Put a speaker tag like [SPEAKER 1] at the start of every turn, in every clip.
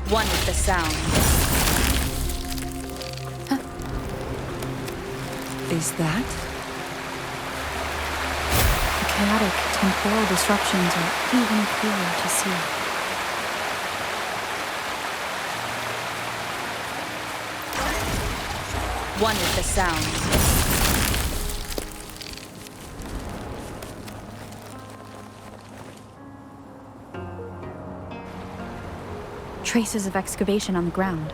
[SPEAKER 1] One with the sound.
[SPEAKER 2] Is that?
[SPEAKER 3] The chaotic temporal disruptions are even clearer to see.
[SPEAKER 1] One with the sound.
[SPEAKER 3] Traces of excavation on the ground.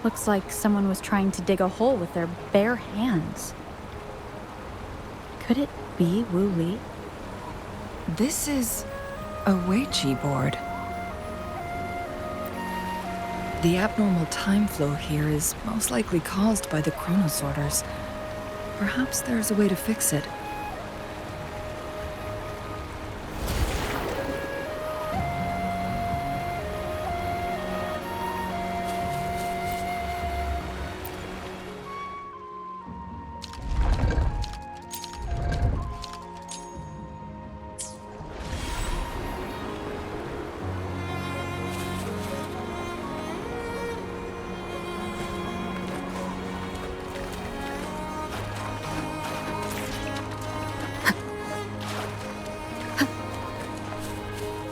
[SPEAKER 3] Looks like someone was trying to dig a hole with their bare hands. Could it be Wu Li?
[SPEAKER 2] This is a Weiqi board. The abnormal time flow here is most likely caused by the chronosorters. Perhaps there's a way to fix it.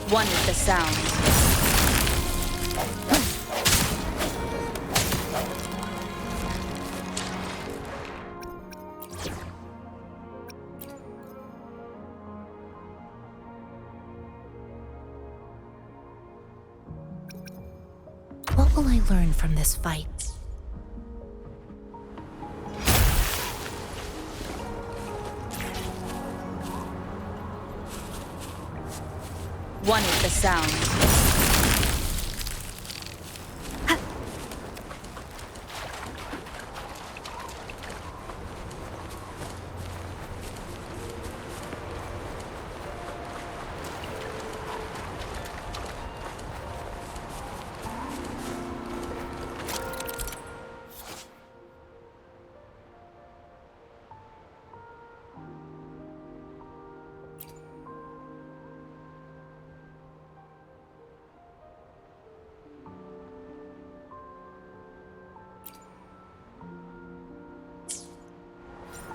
[SPEAKER 1] One with the sound.
[SPEAKER 4] What will I learn from this fight?
[SPEAKER 1] One with the sound.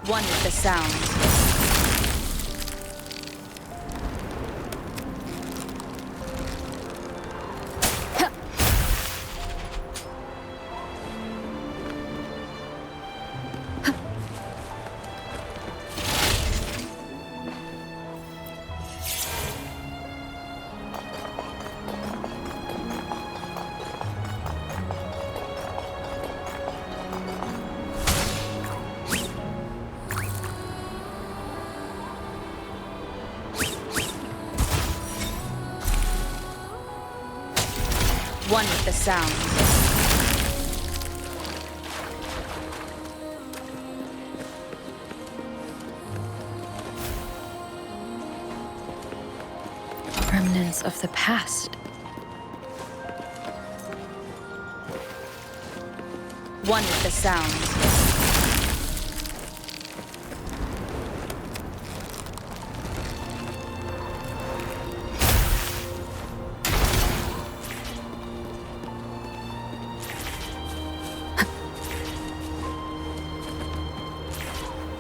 [SPEAKER 1] One with the sound. One with the sound.
[SPEAKER 3] Remnants of the past.
[SPEAKER 1] One with the sound.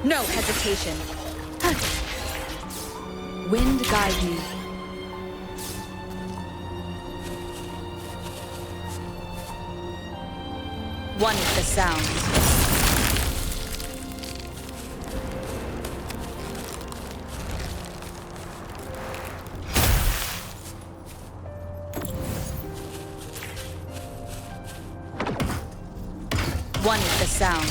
[SPEAKER 1] No hesitation. Wind guide me. One with the sound. One with the sound.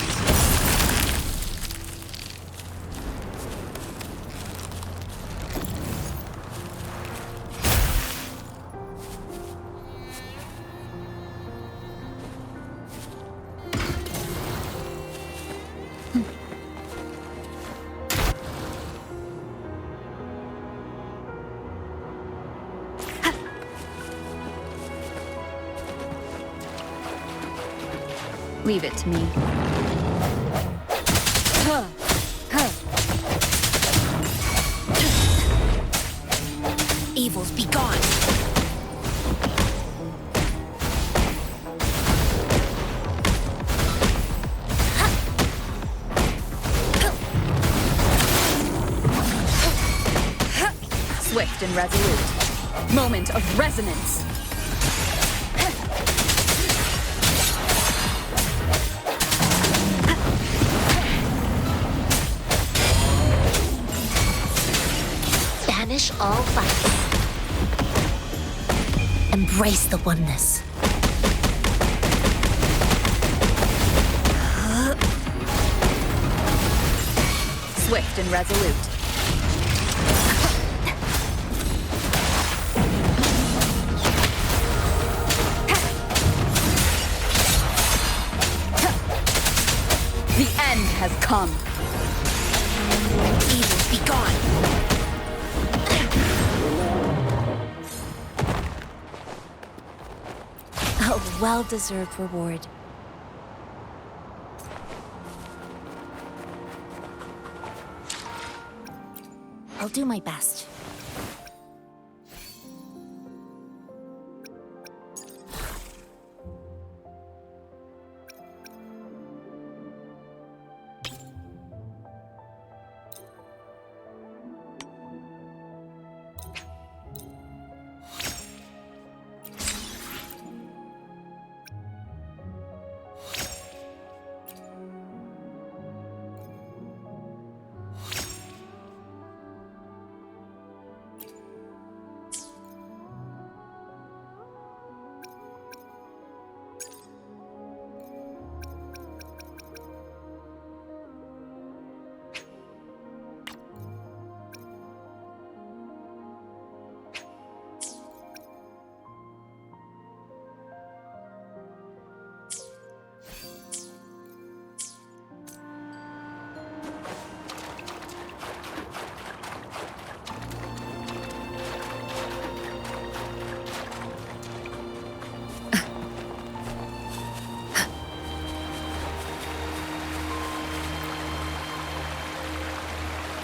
[SPEAKER 3] Leave it to me.
[SPEAKER 4] Evils be gone.
[SPEAKER 1] Swift and resolute. Moment of resonance.
[SPEAKER 4] Banish all vice. Embrace the oneness.
[SPEAKER 1] Swift and resolute. The end has come.
[SPEAKER 4] Evil, be gone. A well-deserved reward. I'll do my best.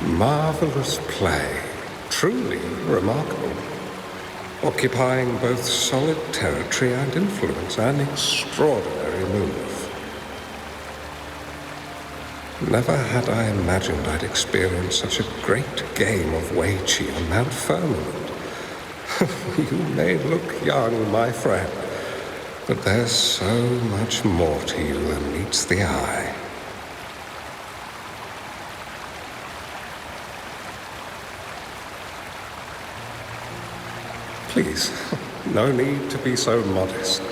[SPEAKER 5] Marvelous play. Truly remarkable. Occupying both solid territory and influence, an extraordinary move. Never had I imagined I'd experience such a great game of Wei Qi on Mount Firmament. You may look young, my friend, but there's so much more to you than meets the eye. Please, no need to be so modest.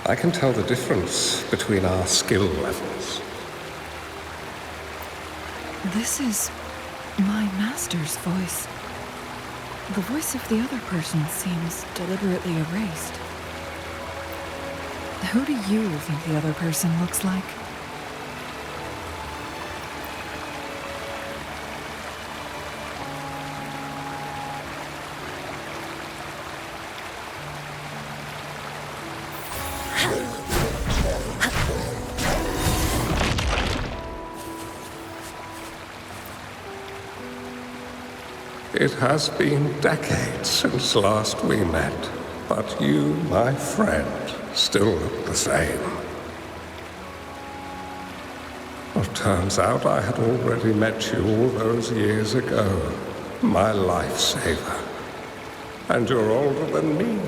[SPEAKER 5] I can tell the difference between our skill levels.
[SPEAKER 2] This is my master's voice. The voice of the other person seems deliberately erased. Who do you think the other person looks like?
[SPEAKER 5] It has been decades since last we met, but you, my friend, still look the same. Well, turns out I had already met you all those years ago, my lifesaver. And you're older than me.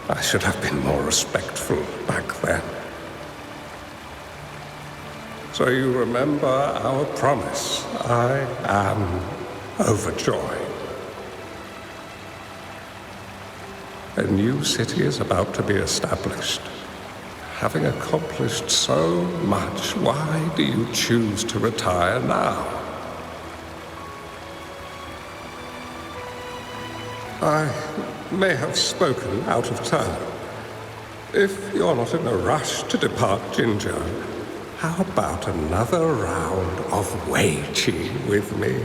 [SPEAKER 5] I should have been more respectful back then. So you remember our promise. I am overjoyed. A new city is about to be established. Having accomplished so much, why do you choose to retire now? I may have spoken out of turn. If you're not in a rush to depart Jinzhou, how about another round of Wei Qi with me?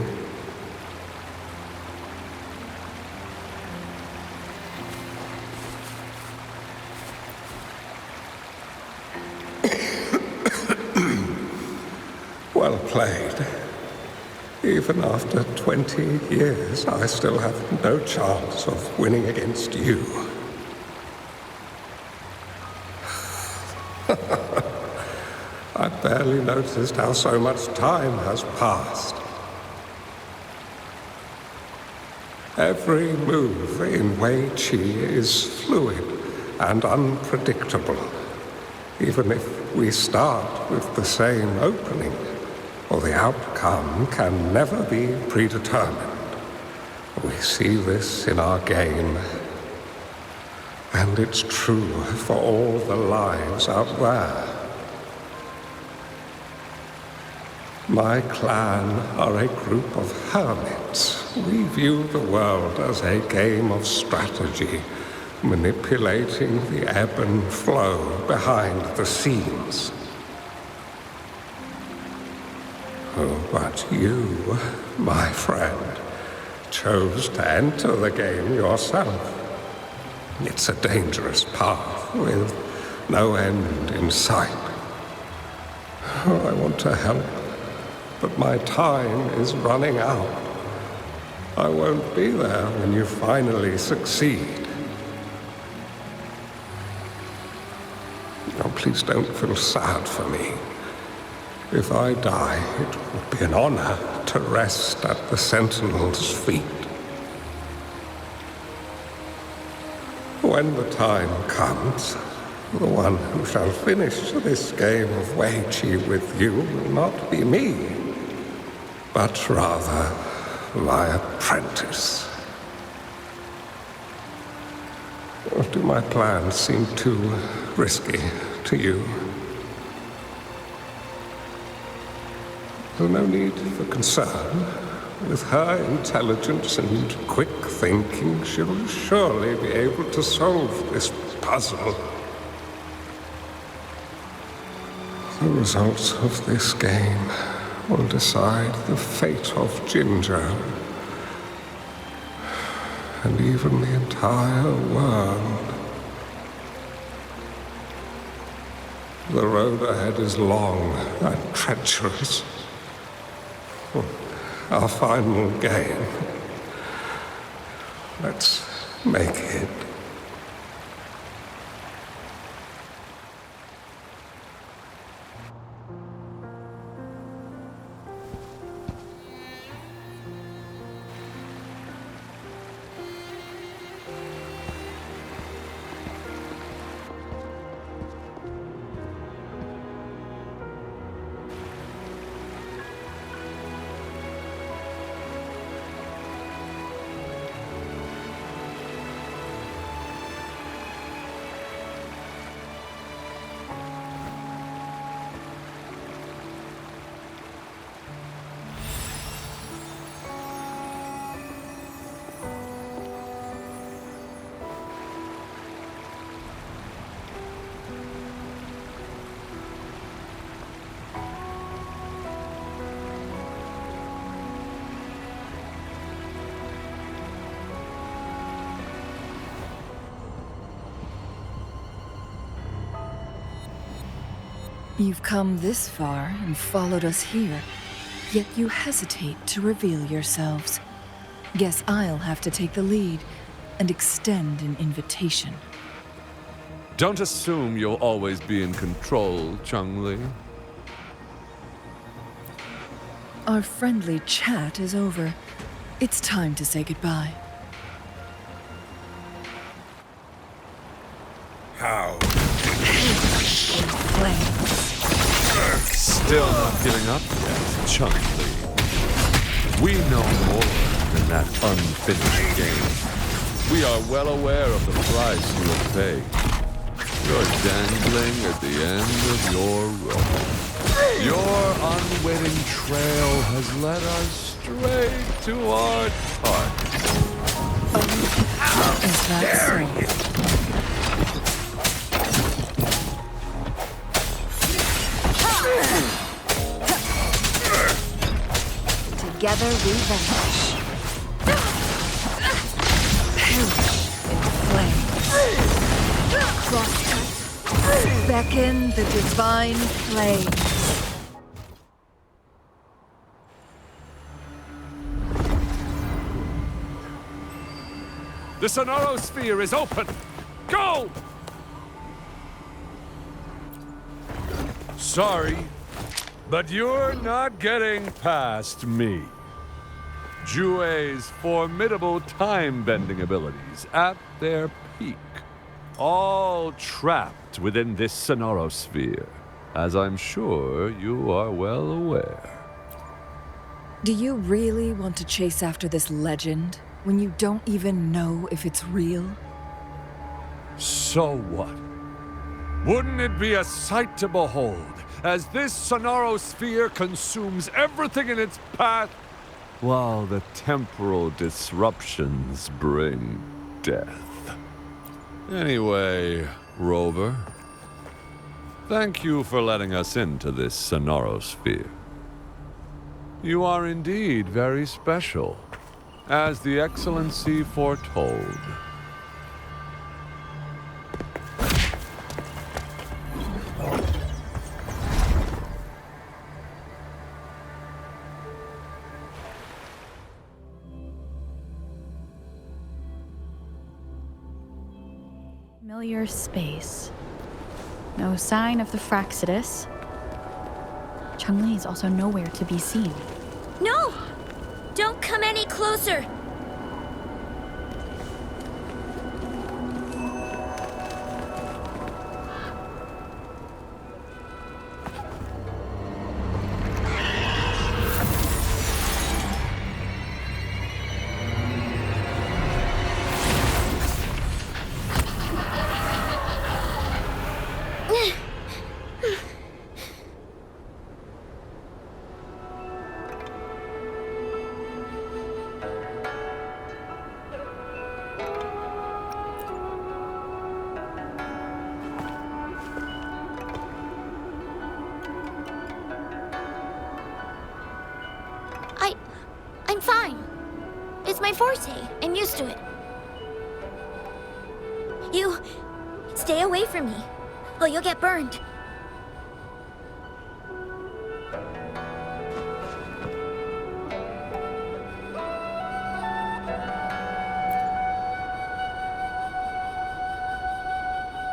[SPEAKER 5] Well played. Even after 20 years, I still have no chance of winning against you. I barely noticed how so much time has passed. Every move in Wei Qi is fluid and unpredictable. Even if we start with the same opening, or the outcome can never be predetermined. We see this in our game, and it's true for all the lives out there. My clan are a group of hermits. We view the world as a game of strategy, manipulating the ebb and flow behind the scenes. Oh, but you, my friend, chose to enter the game yourself. It's a dangerous path with no end in sight. Oh, I want to help, but my time is running out. I won't be there when you finally succeed. Oh, please don't feel sad for me. If I die, it would be an honor to rest at the Sentinel's feet. When the time comes, the one who shall finish this game of Wei Qi with you will not be me, but rather my apprentice. Or do my plans seem too risky to you? There's no need for concern. With her intelligence and quick thinking, she'll surely be able to solve this puzzle. The results of this game will decide the fate of Jinzhou, and even the entire world. The road ahead is long and treacherous. Our final game. Let's make it.
[SPEAKER 2] You've come this far and followed us here, yet you hesitate to reveal yourselves. Guess I'll have to take the lead and extend an invitation.
[SPEAKER 6] Don't assume you'll always be in control, Changli.
[SPEAKER 2] Our friendly chat is over. It's time to say goodbye.
[SPEAKER 5] How?
[SPEAKER 2] Flame.
[SPEAKER 6] Still not giving up yet, Changli. We know more than that unfinished game. We are well aware of the price you will pay. You're dangling at the end of your rope. Your unwitting trail has led us straight to our target.
[SPEAKER 2] Is that so?
[SPEAKER 3] Together we vanish.
[SPEAKER 2] Perish in flames. Crosscut. Beckon the divine flames.
[SPEAKER 6] The Sonoro Sphere is open! Go! Sorry, but you're not getting past me. Jue's formidable time-bending abilities at their peak. All trapped within this Sonorosphere, as I'm sure you are well aware.
[SPEAKER 2] Do you really want to chase after this legend when you don't even know if it's real?
[SPEAKER 6] So what? Wouldn't it be a sight to behold as this Sonorosphere consumes everything in its path, while the temporal disruptions bring death? Anyway, Rover, thank you for letting us into this Sonorosphere. You are indeed very special, as the Excellency foretold.
[SPEAKER 3] Familiar space. No sign of the Fraxidus. Changli is also nowhere to be seen.
[SPEAKER 4] No! Don't come any closer! I'm fine. It's my forte. I'm used to it. You... stay away from me. Oh, you'll get burned.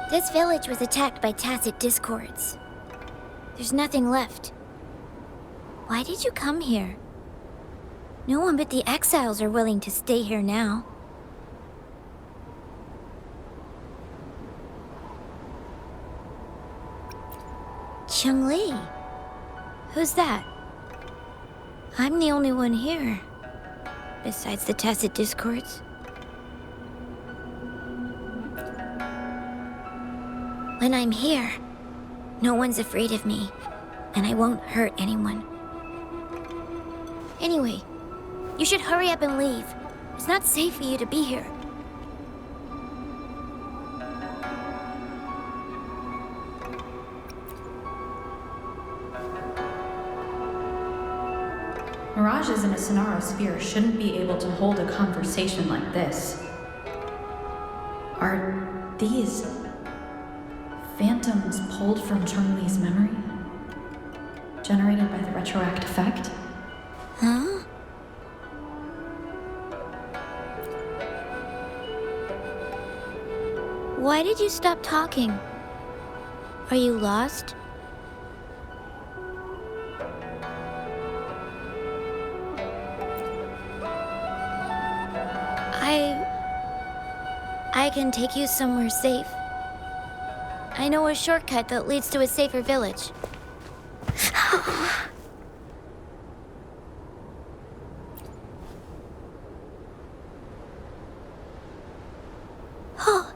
[SPEAKER 4] This village was attacked by tacit discords. There's nothing left. Why did you come here? No one but the exiles are willing to stay here now. Changli? Who's that? I'm the only one here, besides the tacit discords. When I'm here, no one's afraid of me, and I won't hurt anyone. Anyway, you should hurry up and leave. It's not safe for you to be here.
[SPEAKER 3] Mirages in a Sonorosphere shouldn't be able to hold a conversation like this. Are these phantoms pulled from Chungli's memory? Generated by the retroact effect?
[SPEAKER 4] Huh? Why did you stop talking? Are you lost? I can take you somewhere safe. I know a shortcut that leads to a safer village. Oh.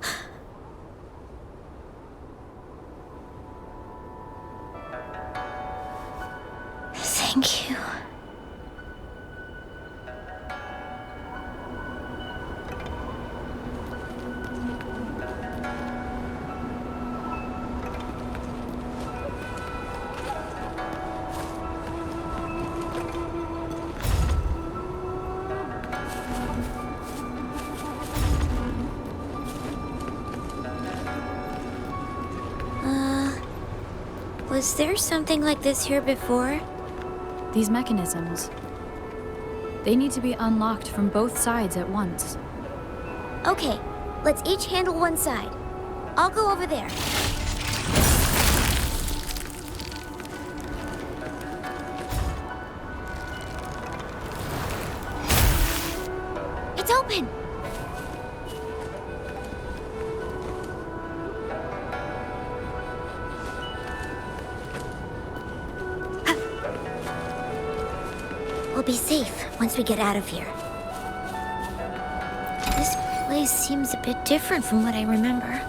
[SPEAKER 4] Thank you. Was there something like this here before?
[SPEAKER 3] These mechanisms. They need to be unlocked from both sides at once.
[SPEAKER 4] Okay, let's each handle one side. I'll go over there. be safe once we get out of here. This place seems a bit different from what I remember.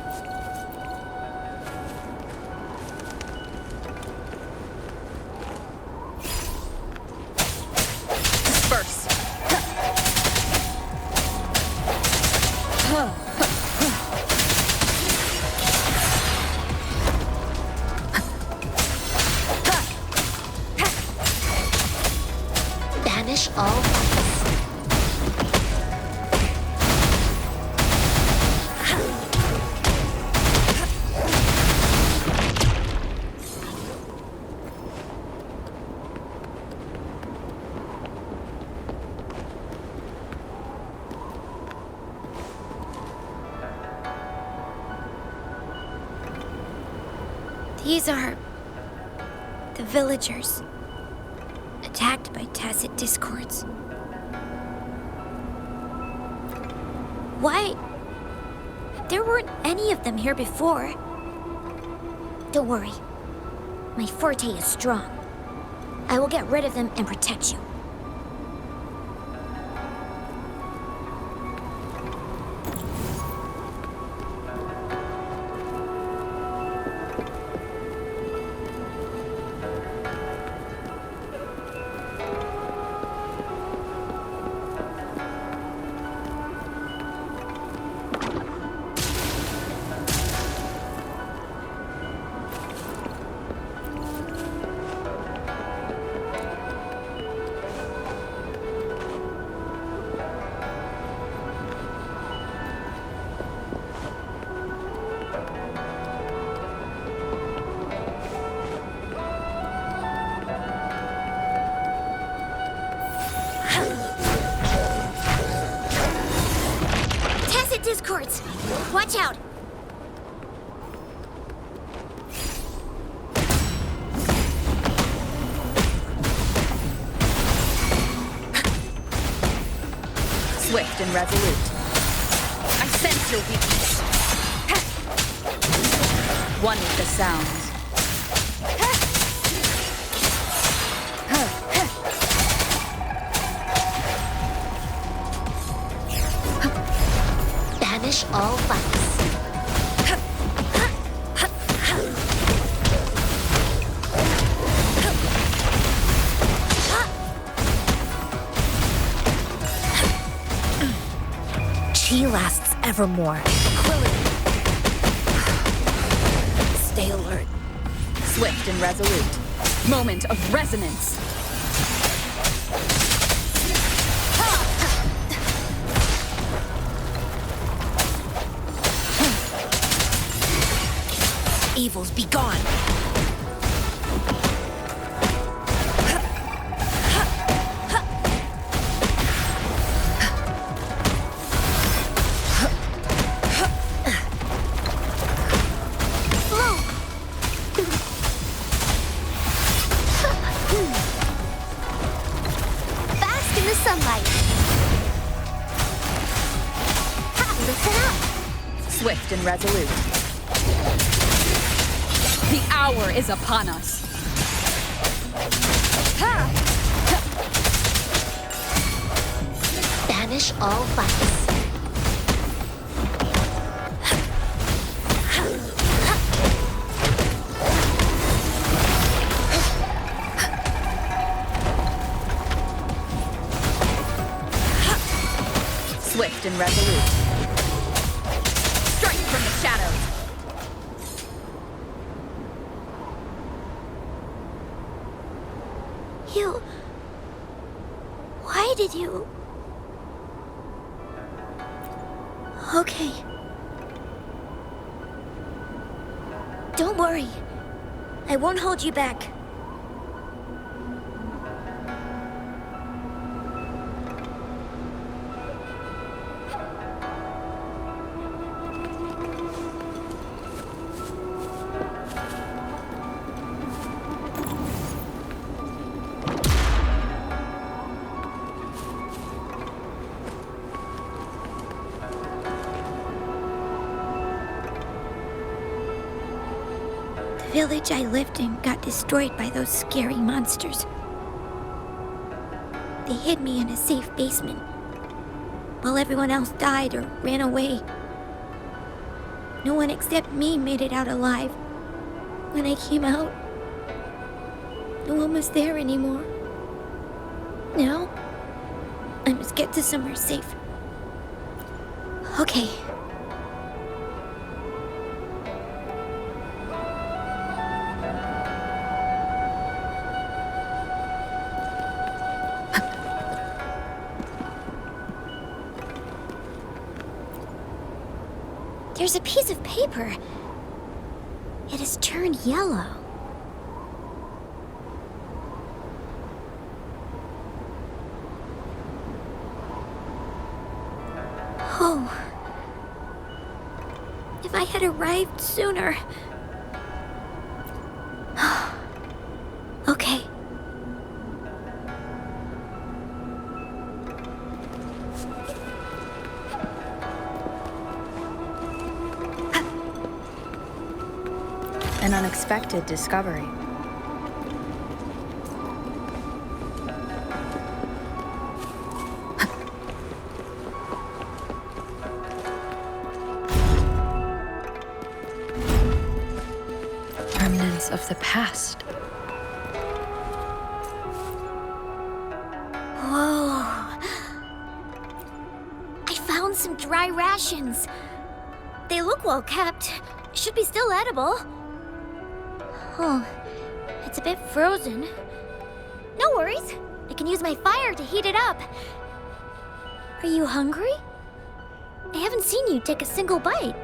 [SPEAKER 1] Disperse.
[SPEAKER 4] Banish all violence. These are the villagers, attacked by tacit discords. Why? There weren't any of them here before. Don't worry. My forte is strong. I will get rid of them and protect you. Tacit discords! Watch out!
[SPEAKER 1] Swift and resolute. I sense your weakness. One with the sounds.
[SPEAKER 4] Banish all violence. Chi lasts evermore. Stay alert.
[SPEAKER 1] Swift and resolute. Moment of resonance.
[SPEAKER 4] Evils be gone. Bask in the sunlight. Listen up.
[SPEAKER 1] Swift and resolute. The hour is upon us.
[SPEAKER 4] Banish all violence.
[SPEAKER 1] Swift and resolute. Strike from the shadows.
[SPEAKER 4] You... Why did you... Okay. Don't worry. I won't hold you back. The village I lived in got destroyed by those scary monsters. They hid me in a safe basement, while everyone else died or ran away. No one except me made it out alive. When I came out, no one was there anymore. Now, I must get to somewhere safe. Okay. There's a piece of paper. It has turned yellow. Oh. If I had arrived sooner. Okay.
[SPEAKER 3] An unexpected discovery. Remnants of the past.
[SPEAKER 4] Whoa. I found some dry rations. They look well kept. Should be still edible. Oh, it's a bit frozen. No worries. I can use my fire to heat it up. Are you hungry? I haven't seen you take a single bite.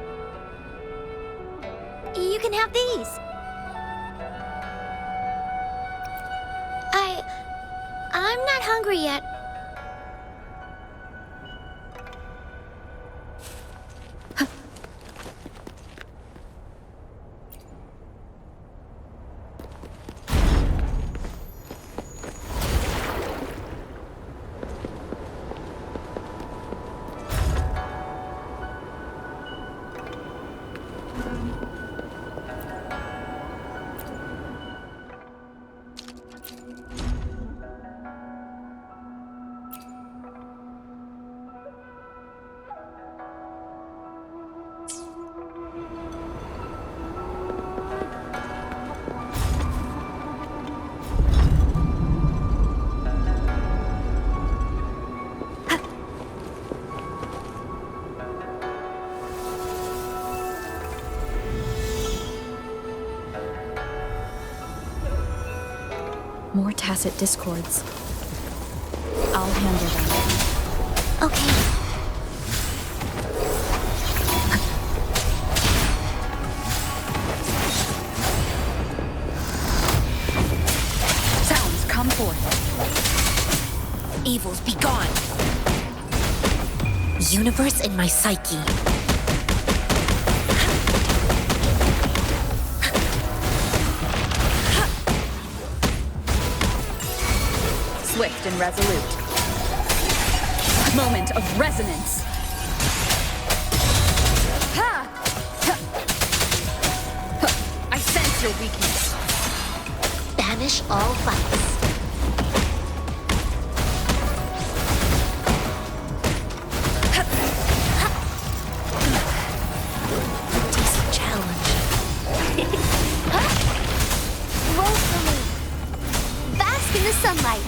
[SPEAKER 4] You can have these. I'm not hungry yet.
[SPEAKER 3] More tacit discords. I'll handle them.
[SPEAKER 4] Okay.
[SPEAKER 1] Sounds come forth. Evils be gone.
[SPEAKER 7] Universe in my psyche.
[SPEAKER 1] Swift and resolute. Moment of resonance. Ha! Ha! Ha! I sense your weakness.
[SPEAKER 7] Banish all vice. Decent challenge.
[SPEAKER 4] Roll for me. Bask in the sunlight.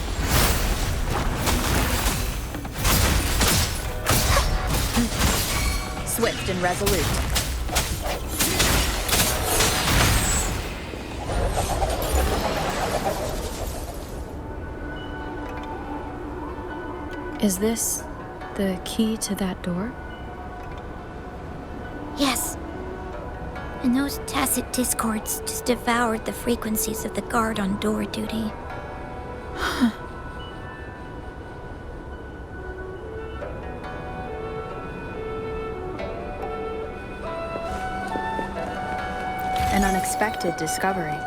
[SPEAKER 1] Swift and resolute.
[SPEAKER 3] Is this the key to that door?
[SPEAKER 4] Yes. And those tacit discords just devoured the frequencies of the guard on door duty.
[SPEAKER 3] An unexpected discovery.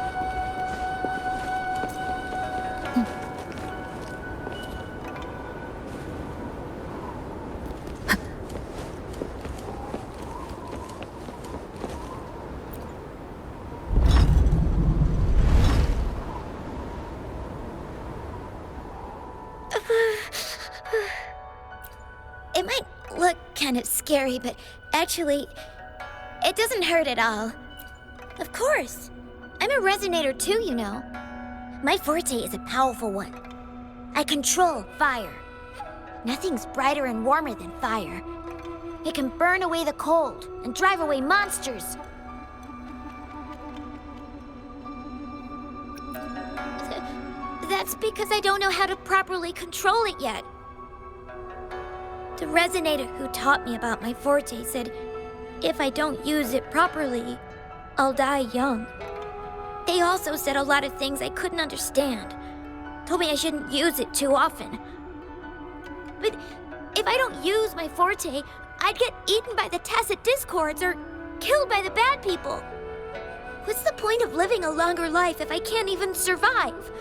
[SPEAKER 4] kind of scary, but actually, it doesn't hurt at all. Of course. I'm a resonator too, you know. My forte is a powerful one. I control fire. Nothing's brighter and warmer than fire. It can burn away the cold and drive away monsters. That's because I don't know how to properly control it yet. The resonator who taught me about my forte said if I don't use it properly, I'll die young. They also said a lot of things I couldn't understand. Told me I shouldn't use it too often. But if I don't use my forte, I'd get eaten by the tacit discords or killed by the bad people. What's the point of living a longer life if I can't even survive?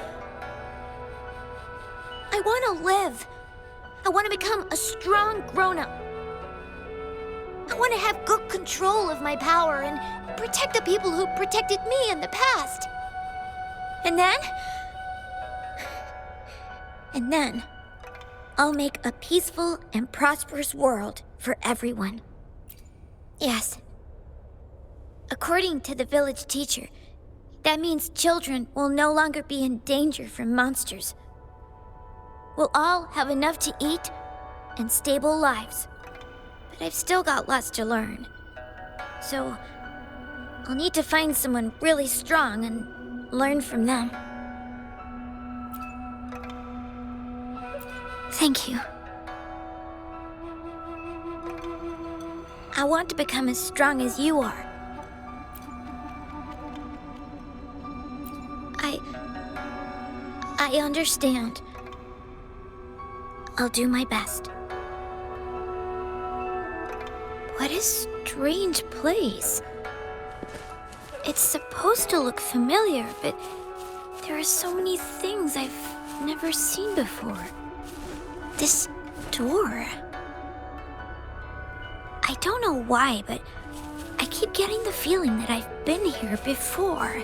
[SPEAKER 4] I want to live. I want to become a strong grown-up. I want to have good control of my power and protect the people who protected me in the past. And then, I'll make a peaceful and prosperous world for everyone. Yes. According to the village teacher, that means children will no longer be in danger from monsters. We'll all have enough to eat and stable lives. But I've still got lots to learn. So, I'll need to find someone really strong and learn from them. Thank you. I want to become as strong as you are. I understand. I'll do my best. What a strange place. It's supposed to look familiar, but there are so many things I've never seen before. This door. I don't know why, but I keep getting the feeling that I've been here before.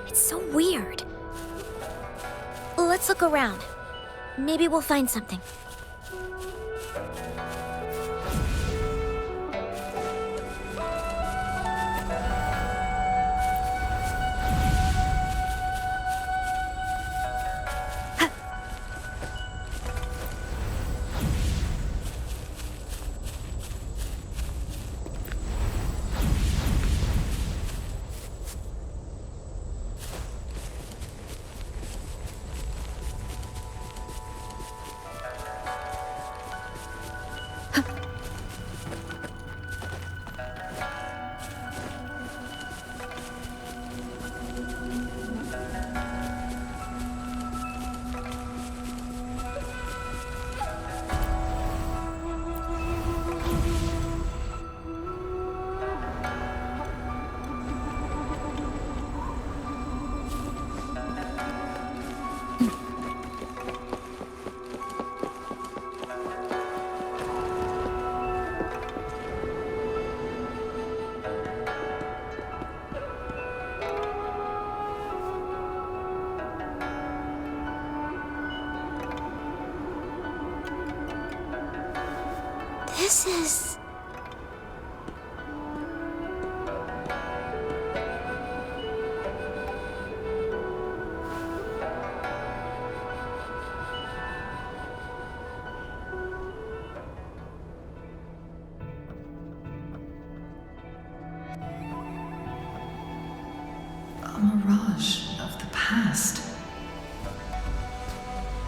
[SPEAKER 4] It's so weird. Let's look around. Maybe we'll find something. This is...
[SPEAKER 2] a mirage of the past.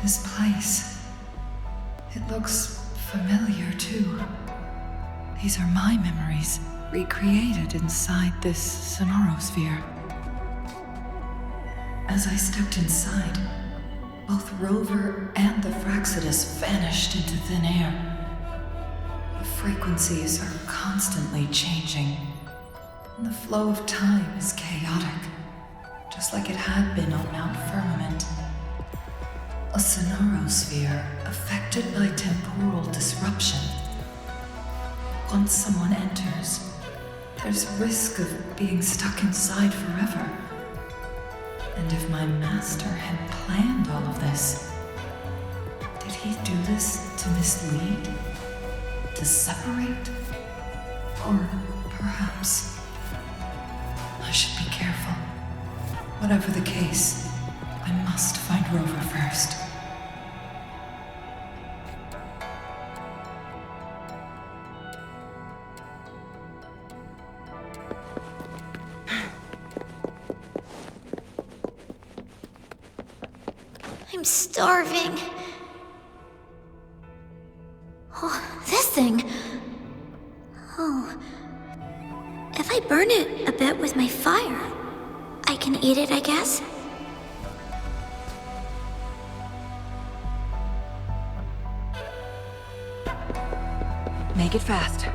[SPEAKER 2] This place. It looks familiar, too. These are my memories, recreated inside this sonorosphere. As I stepped inside, both Rover and the Fraxidus vanished into thin air. The frequencies are constantly changing, and the flow of time is chaotic, just like it had been on Mount Firmament. A sonorosphere affected by temporal disruption. Once someone enters, there's risk of being stuck inside forever. And if my master had planned all of this, did he do this to mislead? To to separate? Or perhaps I should be careful. Whatever the case, I must find Rover first.
[SPEAKER 4] I'm starving. Oh, this thing. Oh. If I burn it a bit with my fire, I can eat it, I guess?
[SPEAKER 2] Make it fast.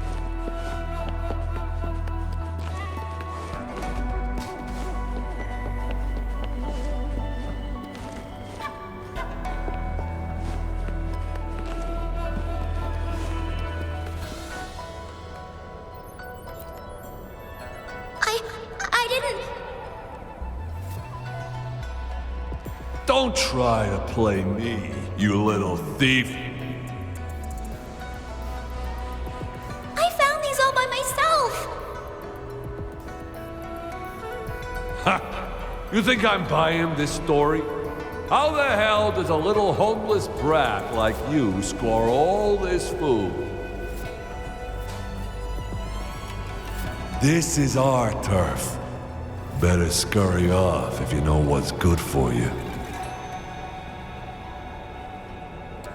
[SPEAKER 4] I didn't...
[SPEAKER 6] Don't try to play me, you little thief.
[SPEAKER 4] I found these all by myself!
[SPEAKER 6] Ha! You think I'm buying this story? How the hell does a little homeless brat like you score all this food? This is our turf. Better scurry off if you know what's good for you.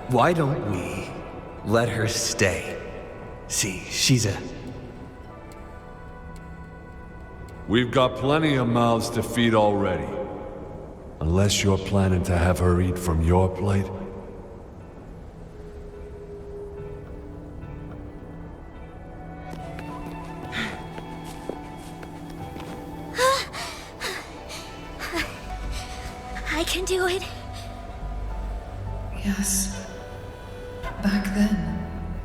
[SPEAKER 8] Why don't we let her stay? See, she's a...
[SPEAKER 6] We've got plenty of mouths to feed already. Unless you're planning to have her eat from your plate.
[SPEAKER 4] I can do it.
[SPEAKER 2] Yes. Back then,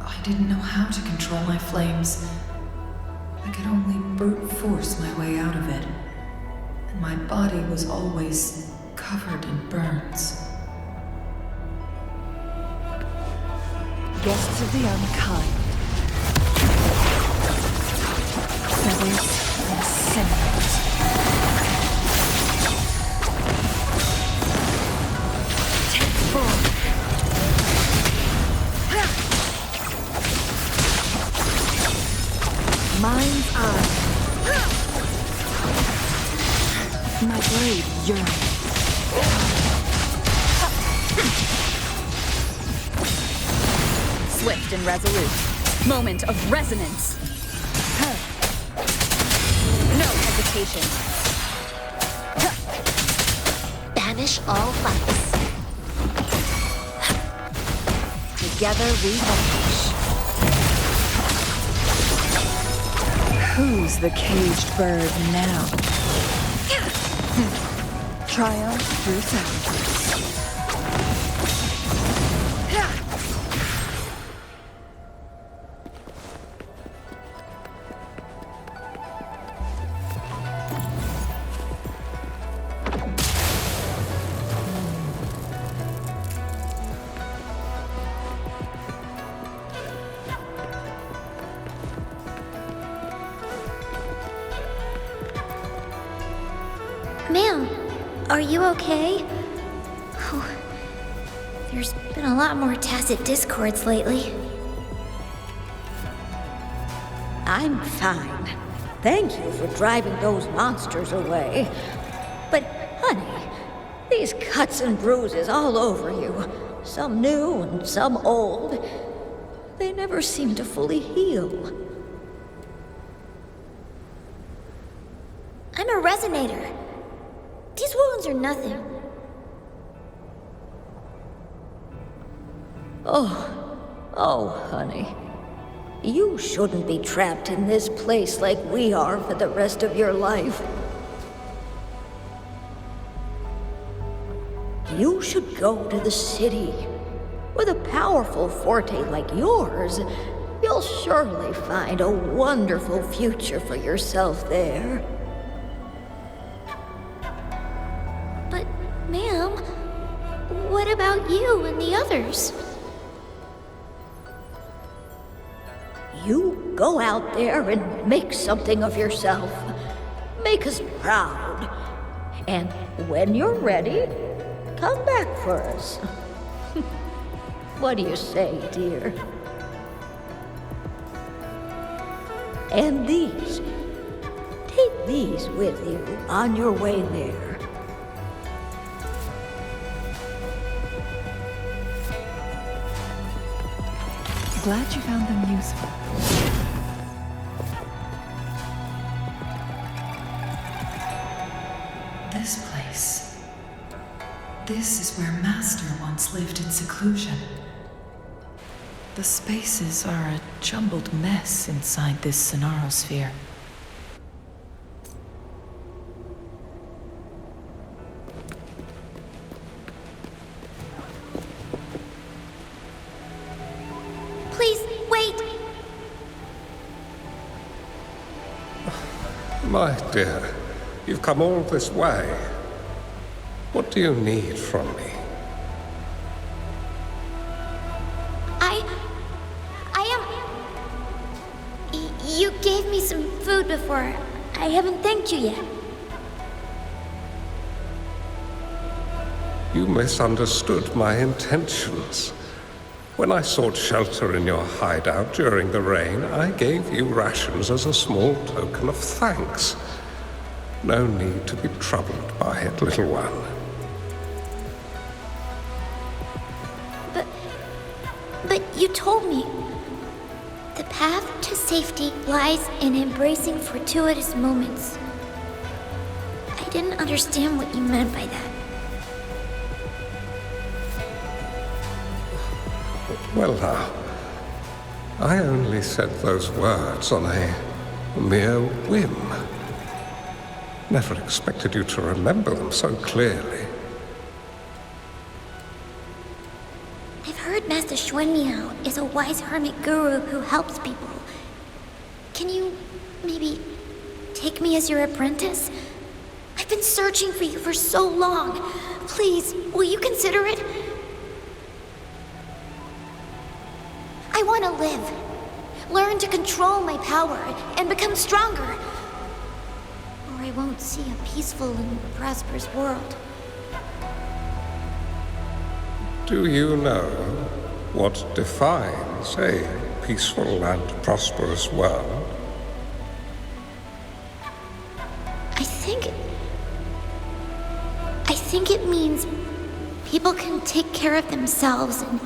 [SPEAKER 2] I didn't know how to control my flames. I could only brute force my way out of it. And my body was always covered in burns. Guests of the unkind. Feathers and cinders. Mind's eye. My blade yearns.
[SPEAKER 1] Swift and resolute. Moment of resonance. No hesitation.
[SPEAKER 7] Banish all vice.
[SPEAKER 1] Together we vanish.
[SPEAKER 2] Who's the caged bird now? Triumph through sacrifice.
[SPEAKER 4] Ma'am, are you okay? Oh, there's been a lot more tacit discords lately.
[SPEAKER 9] I'm fine. Thank you for driving those monsters away. But, honey, these cuts and bruises all over you, some new and some old, they never seem to fully heal.
[SPEAKER 4] I'm a resonator. These wounds are nothing.
[SPEAKER 9] Oh, honey. You shouldn't be trapped in this place like we are for the rest of your life. You should go to the city. With a powerful forte like yours, you'll surely find a wonderful future for yourself there.
[SPEAKER 4] But, ma'am, what about you and the others?
[SPEAKER 9] You go out there and make something of yourself. Make us proud. And when you're ready, come back for us. What do you say, dear? And these. Take these with you on your way there.
[SPEAKER 2] Glad you found them useful. This place. This is where Master once lived in seclusion. The spaces are a jumbled mess inside this Sonarosphere.
[SPEAKER 4] Please, wait!
[SPEAKER 5] My dear, you've come all this way. What do you need from me?
[SPEAKER 4] You gave me some food before. I haven't thanked you yet.
[SPEAKER 5] You misunderstood my intentions. When I sought shelter in your hideout during the rain, I gave you rations as a small token of thanks. No need to be troubled by it, little one.
[SPEAKER 4] But you told me the path to safety lies in embracing fortuitous moments. I didn't understand what you meant by that.
[SPEAKER 5] Well now, I only said those words on a mere whim. Never expected you to remember them so clearly.
[SPEAKER 4] I've heard Master Xuanmiao is a wise hermit guru who helps people. Can you maybe take me as your apprentice? I've been searching for you for so long. Please, will you consider it? I want to live, learn to control my power, and become stronger. Or I won't see a peaceful and prosperous world.
[SPEAKER 5] Do you know what defines a peaceful and prosperous world?
[SPEAKER 4] I think it means people can take care of themselves and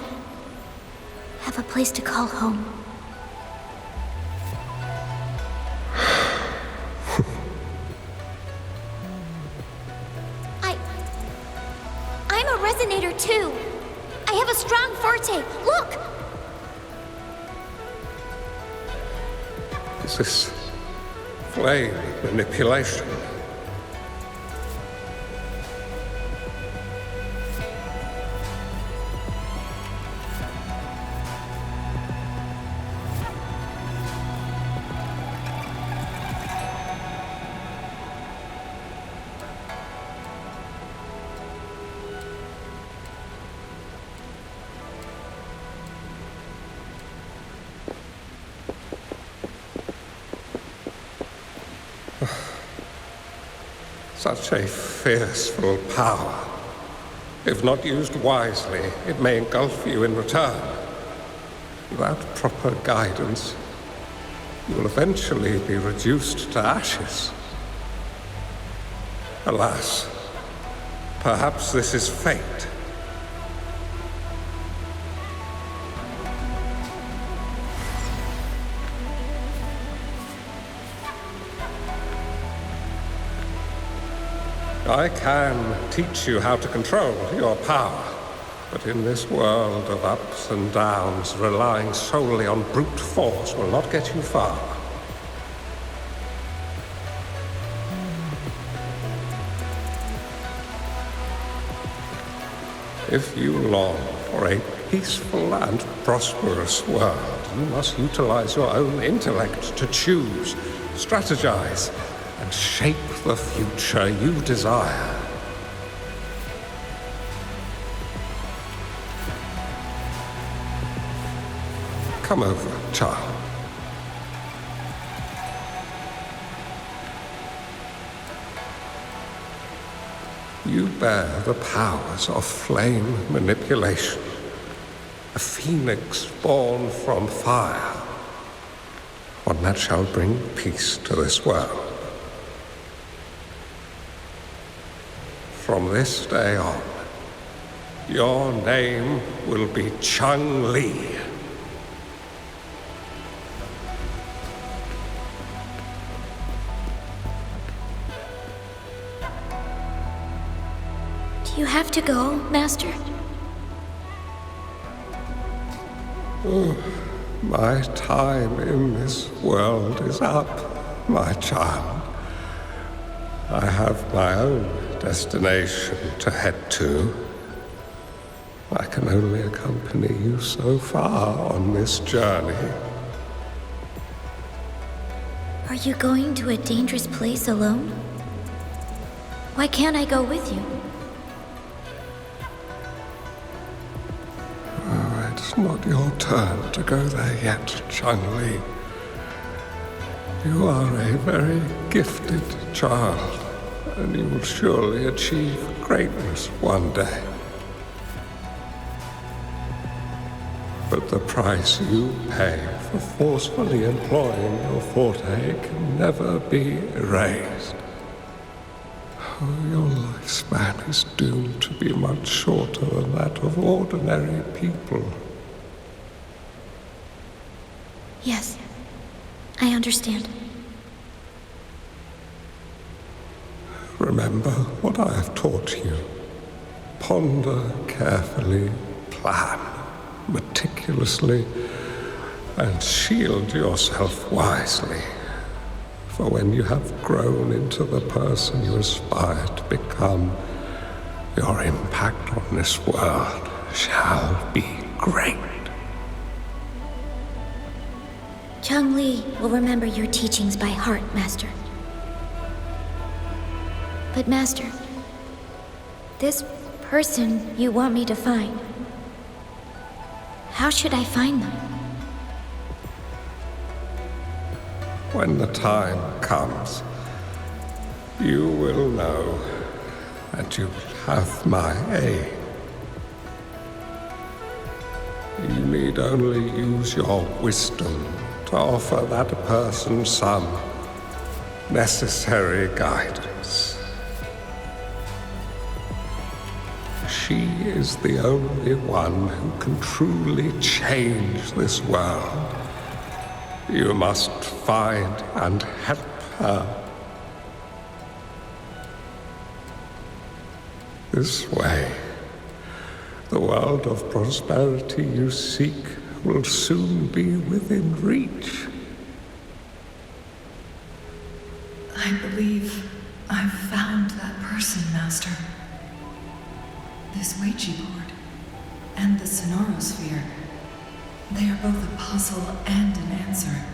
[SPEAKER 4] have a place to call home. I'm a resonator too. I have a strong forte. Look!
[SPEAKER 5] Is this flame manipulation? Such a fearful power. If not used wisely, it may engulf you in return. Without proper guidance, you will eventually be reduced to ashes. Alas, perhaps this is fate. I can teach you how to control your power, but in this world of ups and downs, relying solely on brute force will not get you far. If you long for a peaceful and prosperous world, you must utilize your own intellect to choose, strategize, and shape the future you desire. Come over, child. You bear the powers of flame manipulation, a phoenix born from fire, one that shall bring peace to this world. From this day on, your name will be Chung-Li.
[SPEAKER 4] Do you have to go, Master?
[SPEAKER 5] My time in this world is up, my child. I have my own destination to head to. I can only accompany you so far on this journey.
[SPEAKER 4] Are you going to a dangerous place alone? Why can't I go with you?
[SPEAKER 5] Oh, it's not your turn to go there yet, Chung-Li. You are a very gifted child, and you will surely achieve greatness one day. But the price you pay for forcefully employing your forte can never be erased. Oh, your lifespan is doomed to be much shorter than that of ordinary people.
[SPEAKER 4] Yes, I understand.
[SPEAKER 5] Remember what I have taught you. Ponder carefully, plan meticulously, and shield yourself wisely. For when you have grown into the person you aspire to become, your impact on this world shall be great.
[SPEAKER 4] Chung-Li will remember your teachings by heart, Master. But Master, this person you want me to find, how should I find them?
[SPEAKER 5] When the time comes, you will know, and you will have my aid. You need only use your wisdom to offer that person some necessary guidance. She is the only one who can truly change this world. You must find and help her. This way, the world of prosperity you seek will soon be within reach.
[SPEAKER 2] I believe I've found that person, Master. This Weiqi board and the Sonorosphere, they are both a puzzle and an answer.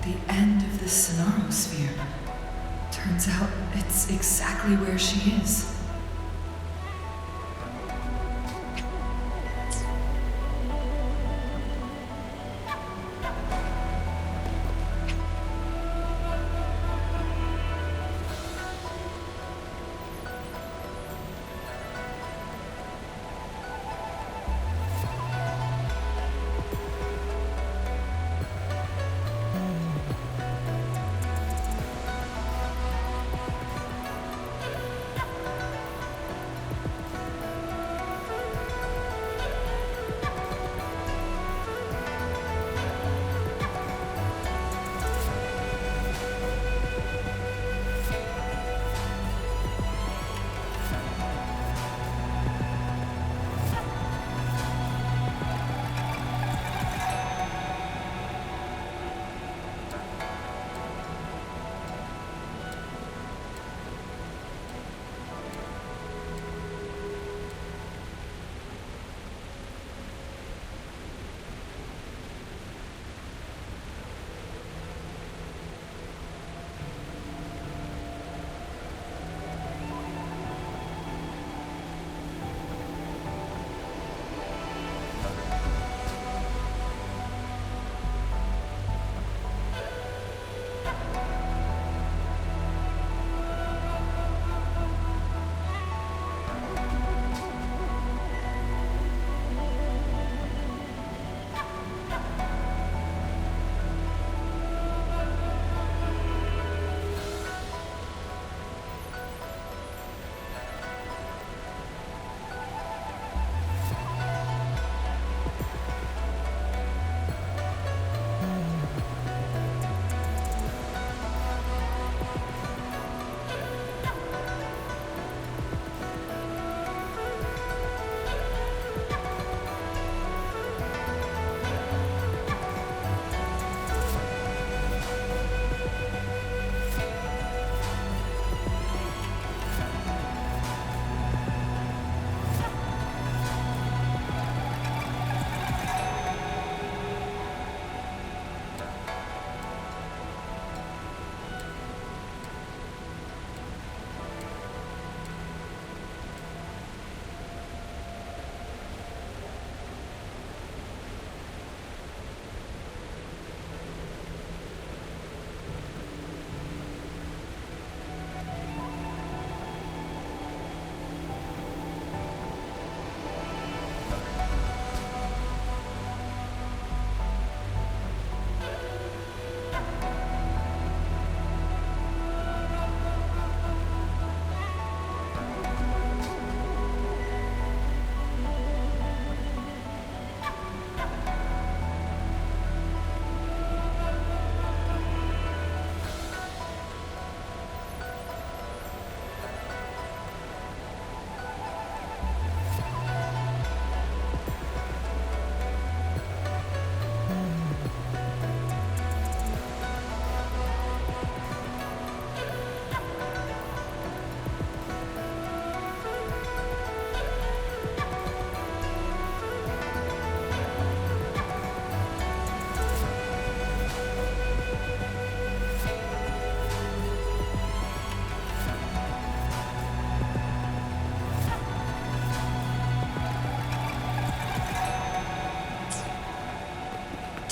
[SPEAKER 2] The end of the Sonorosphere. Turns out it's exactly where she is.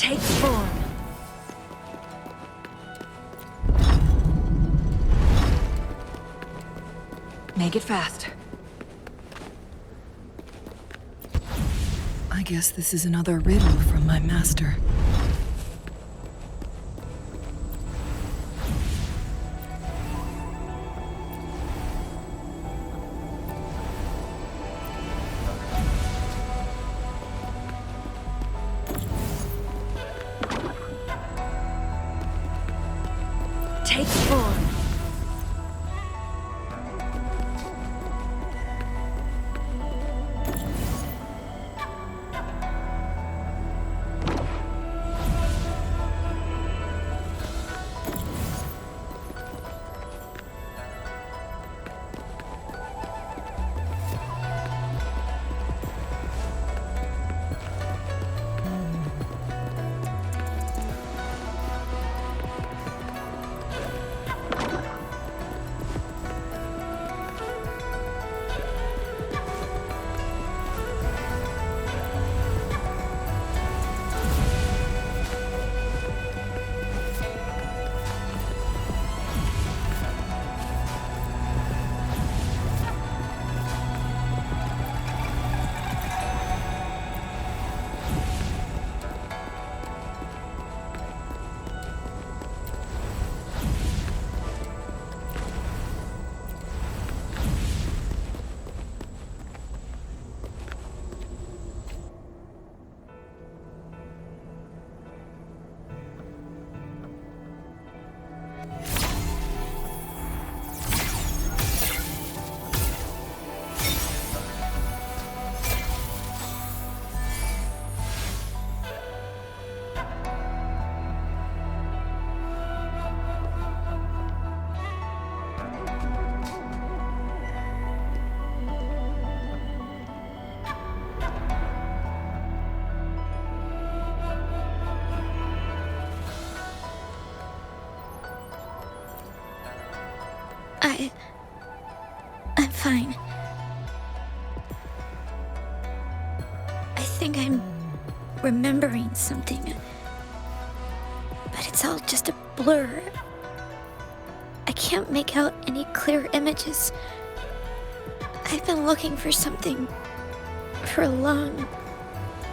[SPEAKER 2] Take form. Make it fast. I guess this is another riddle from my master. Take form.
[SPEAKER 4] I'm fine. I think I'm remembering something. But it's all just a blur. I can't make out any clear images. I've been looking for something for a long,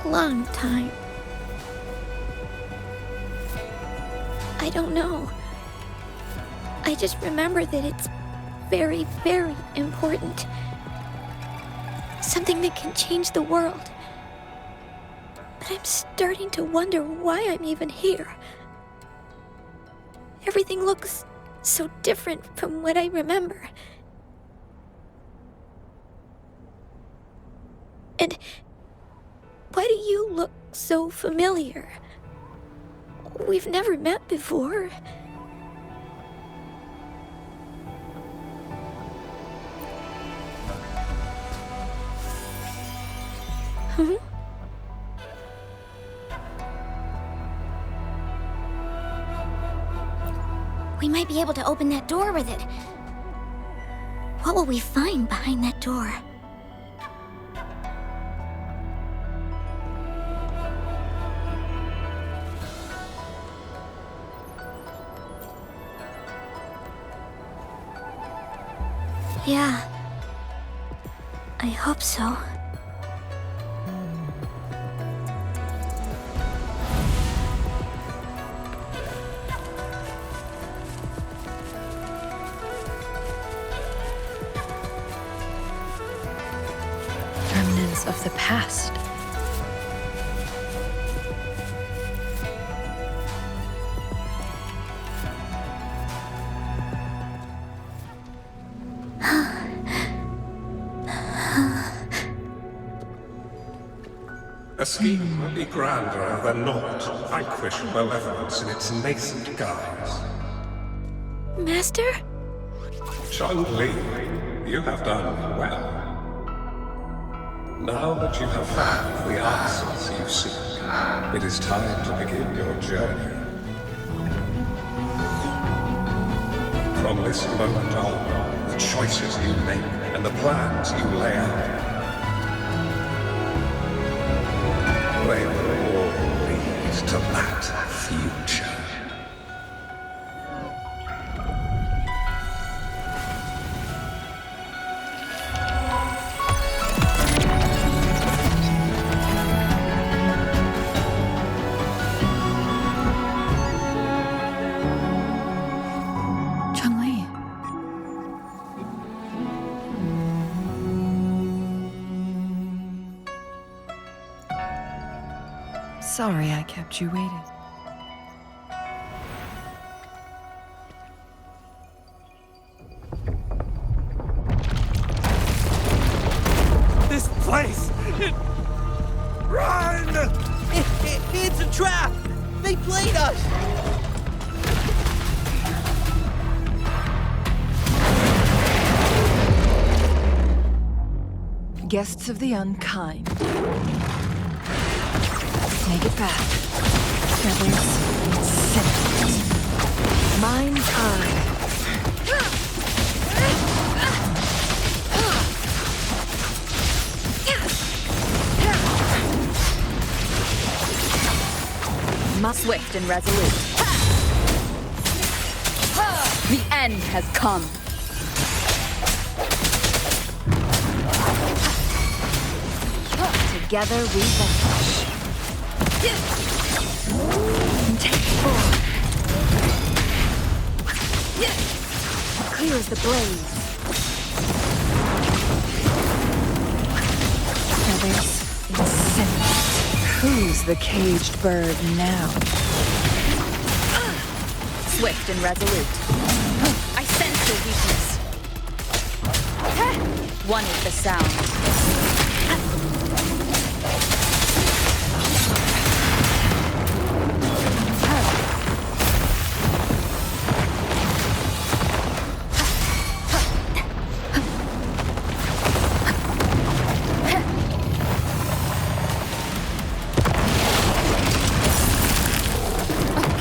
[SPEAKER 4] long time. I don't know. I just remember that it's very, very important. Something that can change the world. But I'm starting to wonder why I'm even here. Everything looks so different from what I remember. And why do you look so familiar? We've never met before. Huh? We might be able to open that door with it. What will we find behind that door? Yeah. I hope so.
[SPEAKER 3] Remnants of the past.
[SPEAKER 5] A scheme would be grander than naught to vanquish malevolence in its nascent guise.
[SPEAKER 4] Master?
[SPEAKER 5] Chun-Li, you have done well. Now that you have found the answers you seek, it is time to begin your journey. From this moment on, the choices you make and the plans you lay out, they will all lead to that. future.
[SPEAKER 2] Chun-Li. Sorry I kept you waiting.
[SPEAKER 10] This place! Run! It's a trap! They played us!
[SPEAKER 2] Guests of the unkind. Take it back. Feathers and scent. Mind's eye.
[SPEAKER 1] Swift and resolute. The end has come.
[SPEAKER 2] Together we vanish. Take form. Clear as the blaze. Feathers incensed. Who's the caged bird now?
[SPEAKER 1] Swift and resolute. I sense your weakness. One is the sound.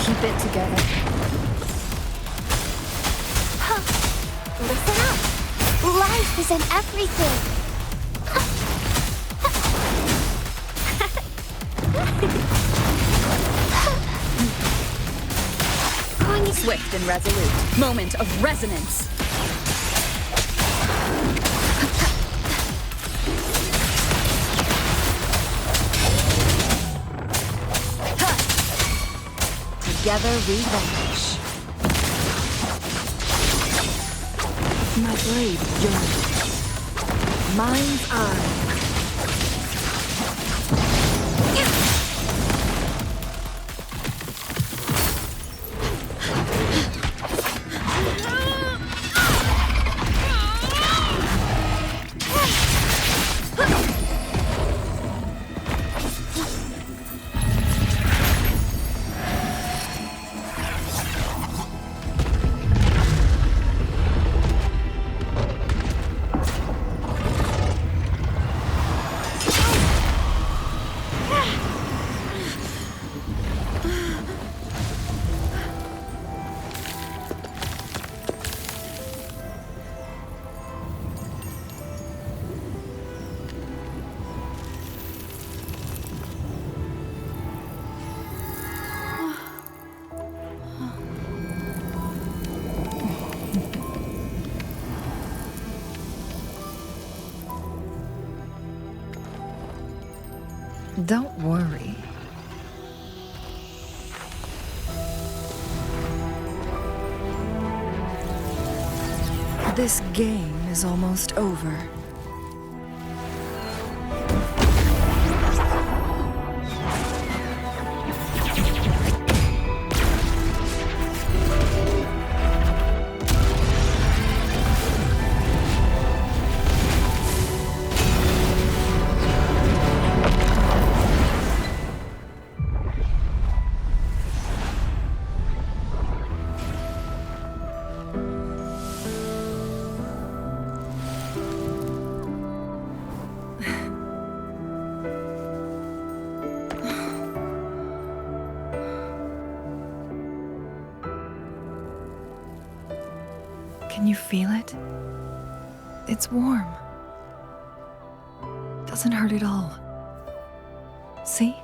[SPEAKER 2] Keep it together.
[SPEAKER 4] Listen up. Life is in everything.
[SPEAKER 1] Swift and resolute. Moment of resonance.
[SPEAKER 2] Together we vanish. My blade yearns. Mind's eye. Don't worry. This game is almost over. Can you feel it? It's warm. Doesn't hurt at all. See?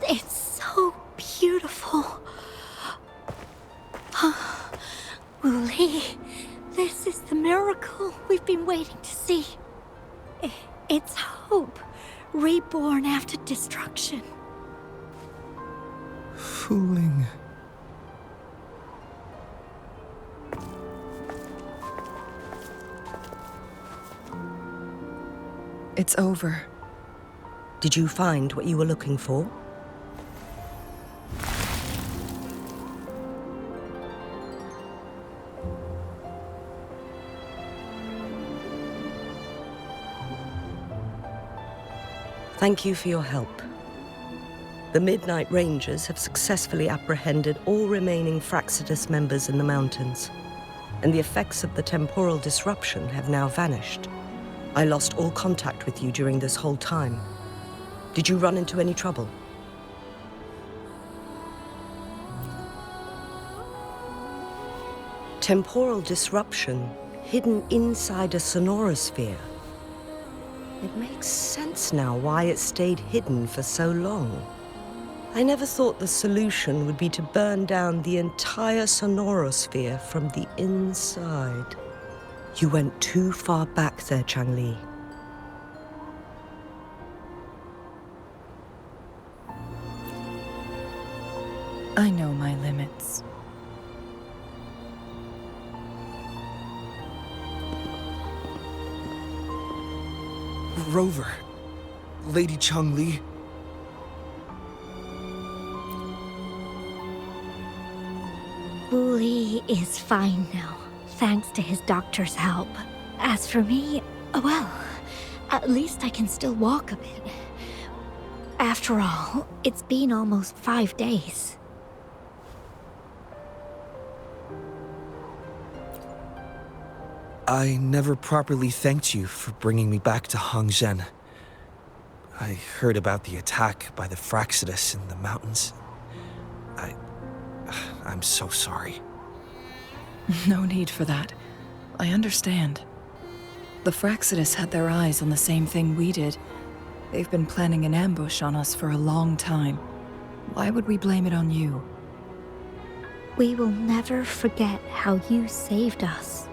[SPEAKER 9] It's so beautiful. Uli, this is the miracle we've been waiting to see. It's hope, reborn after destruction.
[SPEAKER 11] Fooling.
[SPEAKER 2] It's over.
[SPEAKER 12] Did you find what you were looking for? Thank you for your help. The Midnight Rangers have successfully apprehended all remaining Fraxidus members in the mountains, and the effects of the temporal disruption have now vanished. I lost all contact with you during this whole time. Did you run into any trouble? Temporal disruption hidden inside a sonorosphere. It makes sense now why it stayed hidden for so long. I never thought the solution would be to burn down the entire sonorosphere from the inside. You went too far back there, Changli.
[SPEAKER 2] I know my limits.
[SPEAKER 11] Rover. Lady Changli.
[SPEAKER 9] Uli is fine now, thanks to his doctor's help. As for me, well, at least I can still walk a bit. After all, it's been almost 5 days.
[SPEAKER 11] I never properly thanked you for bringing me back to Hongzhen. I heard about the attack by the Fraxidus in the mountains. I'm so sorry.
[SPEAKER 2] No need for that. I understand. The Fraxidus had their eyes on the same thing we did. They've been planning an ambush on us for a long time. Why would we blame it on you?
[SPEAKER 9] We will never forget how you saved us.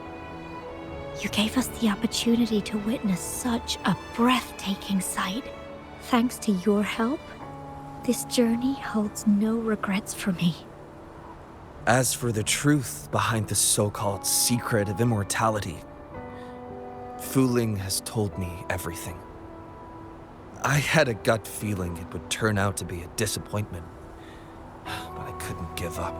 [SPEAKER 9] You gave us the opportunity to witness such a breathtaking sight. Thanks to your help, this journey holds no regrets for me.
[SPEAKER 11] As for the truth behind the so-called secret of immortality, Wuthering has told me everything. I had a gut feeling it would turn out to be a disappointment, but I couldn't give up.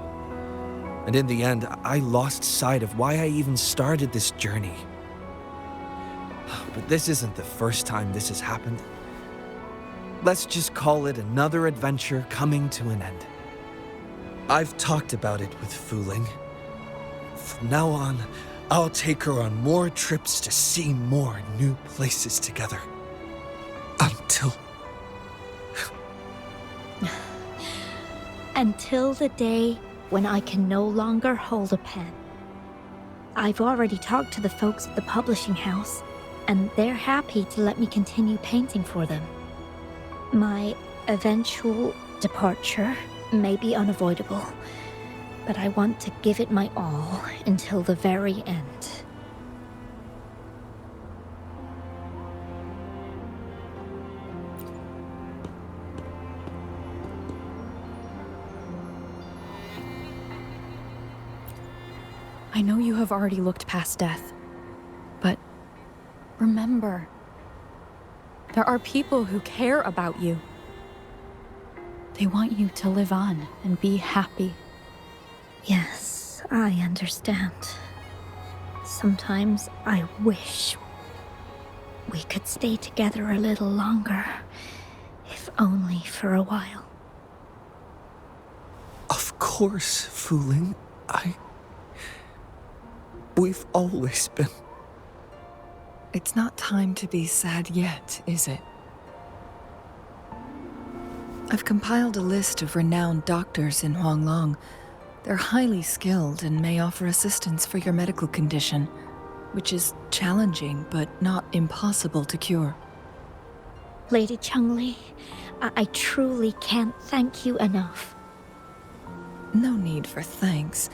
[SPEAKER 11] And in the end, I lost sight of why I even started this journey. But this isn't the first time this has happened. Let's just call it another adventure coming to an end. I've talked about it with Wuthering. From now on, I'll take her on more trips to see more new places together.
[SPEAKER 9] Until the day when I can no longer hold a pen. I've already talked to the folks at the publishing house, and they're happy to let me continue painting for them. My eventual departure may be unavoidable, but I want to give it my all until the very end.
[SPEAKER 3] I know you have already looked past death, but remember, there are people who care about you. They want you to live on and be happy.
[SPEAKER 9] Yes, I understand. Sometimes I wish we could stay together a little longer, if only for a while.
[SPEAKER 11] Of course, Wuthering. We've always been...
[SPEAKER 2] It's not time to be sad yet, is it? I've compiled a list of renowned doctors in Huanglong. They're highly skilled and may offer assistance for your medical condition, which is challenging but not impossible to cure.
[SPEAKER 9] Lady Changli,
[SPEAKER 4] I truly can't thank you enough.
[SPEAKER 2] No need for thanks.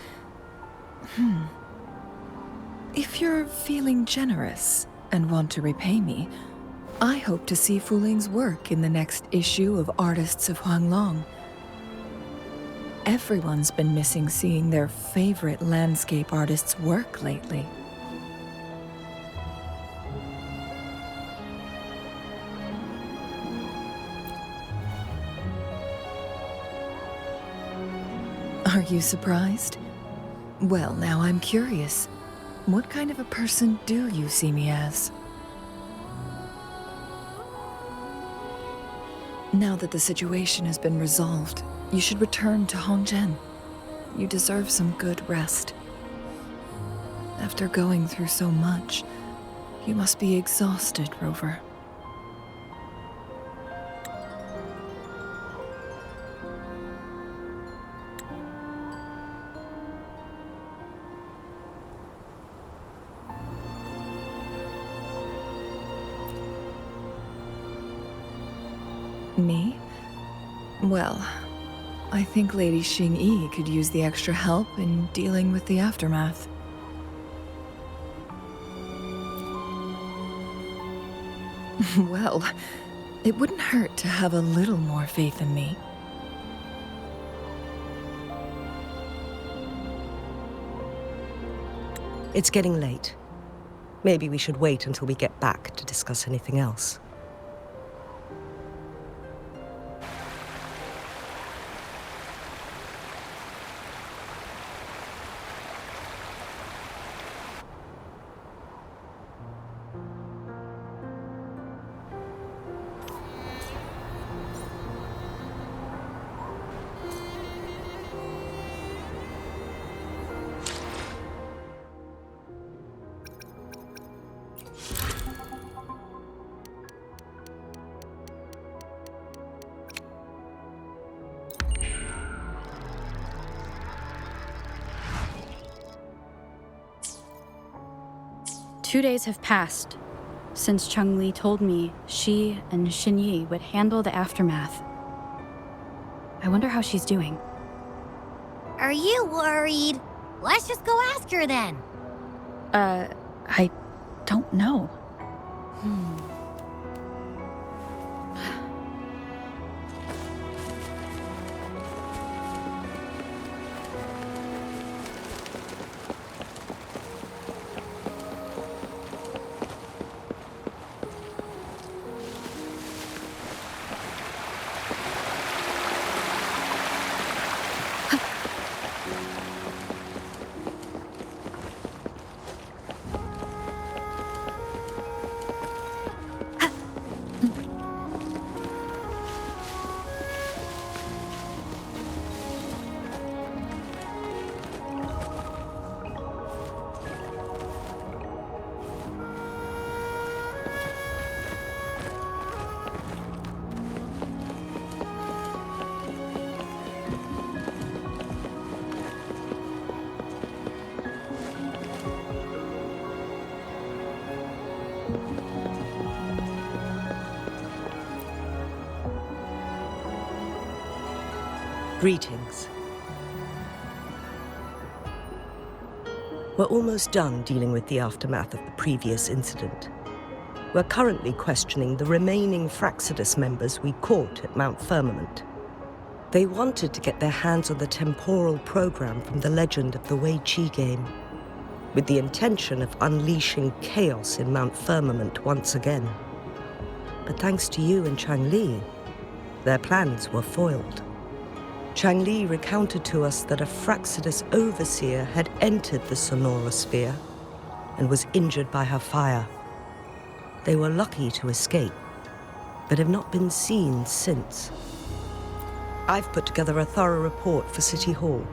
[SPEAKER 2] If you're feeling generous and want to repay me, I hope to see Fuling's work in the next issue of Artists of Huanglong. Everyone's been missing seeing their favorite landscape artists work lately. Are you surprised? Well, now I'm curious. What kind of a person do you see me as? Now that the situation has been resolved, you should return to Hongzhen. You deserve some good rest. After going through so much, you must be exhausted, Rover. Me? Well, I think Lady Xingyi could use the extra help in dealing with the aftermath. Well, it wouldn't hurt to have a little more faith in me.
[SPEAKER 12] It's getting late. Maybe we should wait until we get back to discuss anything else.
[SPEAKER 3] Two days have passed since Changli told me she and Xinyi would handle the aftermath. I wonder how she's doing.
[SPEAKER 7] Are you worried? Let's just go ask her then.
[SPEAKER 3] I don't know.
[SPEAKER 12] Greetings. We're almost done dealing with the aftermath of the previous incident. We're currently questioning the remaining Fraxidus members we caught at Mount Firmament. They wanted to get their hands on the temporal program from the legend of the Wei Qi game, with the intention of unleashing chaos in Mount Firmament once again. But thanks to you and Changli, their plans were foiled. Changli recounted to us that a Fraxidus overseer had entered the Sonorosphere and was injured by her fire. They were lucky to escape, but have not been seen since. I've put together a thorough report for City Hall.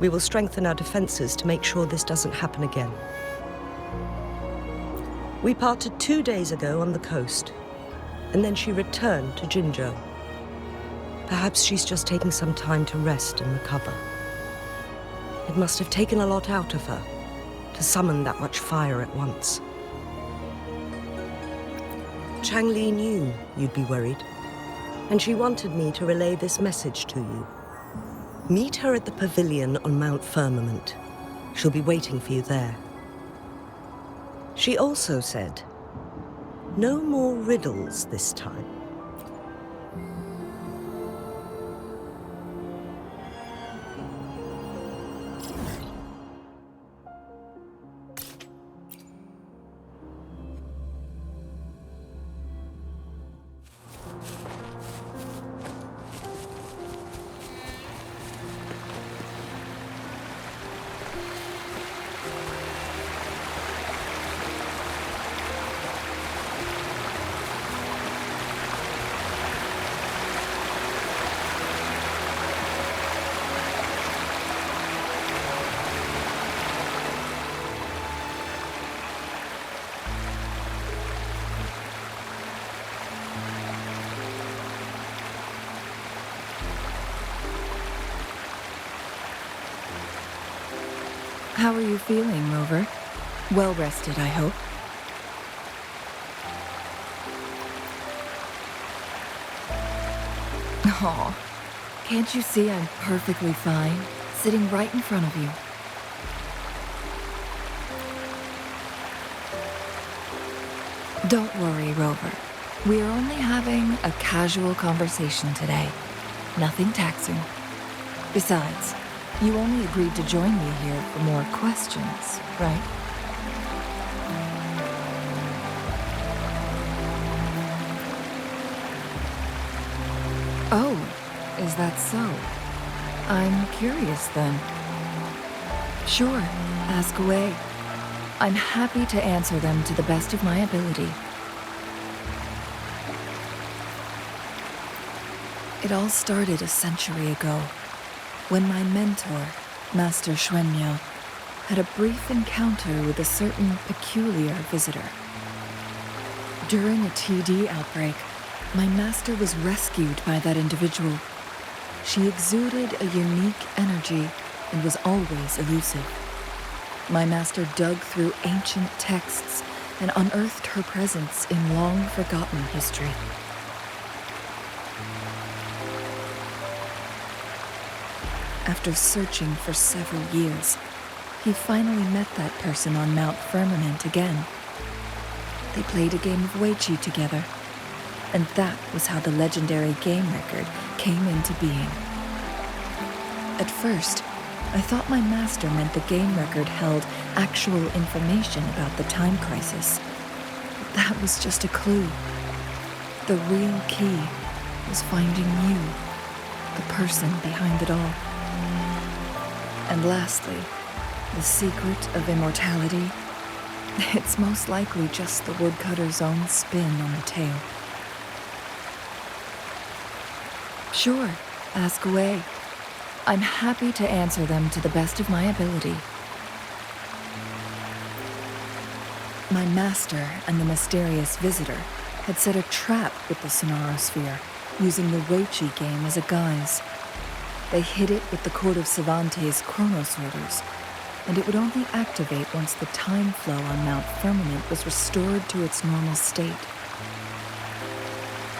[SPEAKER 12] We will strengthen our defenses to make sure this doesn't happen again. We parted 2 days ago on the coast, and then she returned to Jinzhou. Perhaps she's just taking some time to rest and recover. It must have taken a lot out of her to summon that much fire at once. Changli knew you'd be worried. and she wanted me to relay this message to you. Meet her at the pavilion on Mount Firmament. She'll be waiting for you there. She also said, no more riddles this time.
[SPEAKER 2] How are you feeling, Rover? Well rested, I hope. Aw, can't you see I'm perfectly fine, sitting right in front of you? Don't worry, Rover. We are only having a casual conversation today. Nothing taxing. Besides, you only agreed to join me here for more questions, right? Oh, is that so? I'm curious then. Sure, ask away. I'm happy to answer them to the best of my ability. It all started a century ago, when my mentor, Master Xuanmiao, had a brief encounter with a certain peculiar visitor. During a TD outbreak, my master was rescued by that individual. She exuded a unique energy and was always elusive. My master dug through ancient texts and unearthed her presence in long-forgotten history. After searching for several years, he finally met that person on Mount Firmament again. They played a game of Weiqi together, and that was how the legendary game record came into being. At first, I thought my master meant the game record held actual information about the time crisis. But that was just a clue. The real key was finding you, the person behind it all. And lastly, the secret of immortality. It's most likely just the woodcutter's own spin on the tale. Sure, ask away. I'm happy to answer them to the best of my ability. My master and the mysterious visitor had set a trap with the Sonorosphere, using the Weiqi game as a guise. They hid it with the Court of Cervantes' Chronos orders, and it would only activate once the time flow on Mount Firmament was restored to its normal state.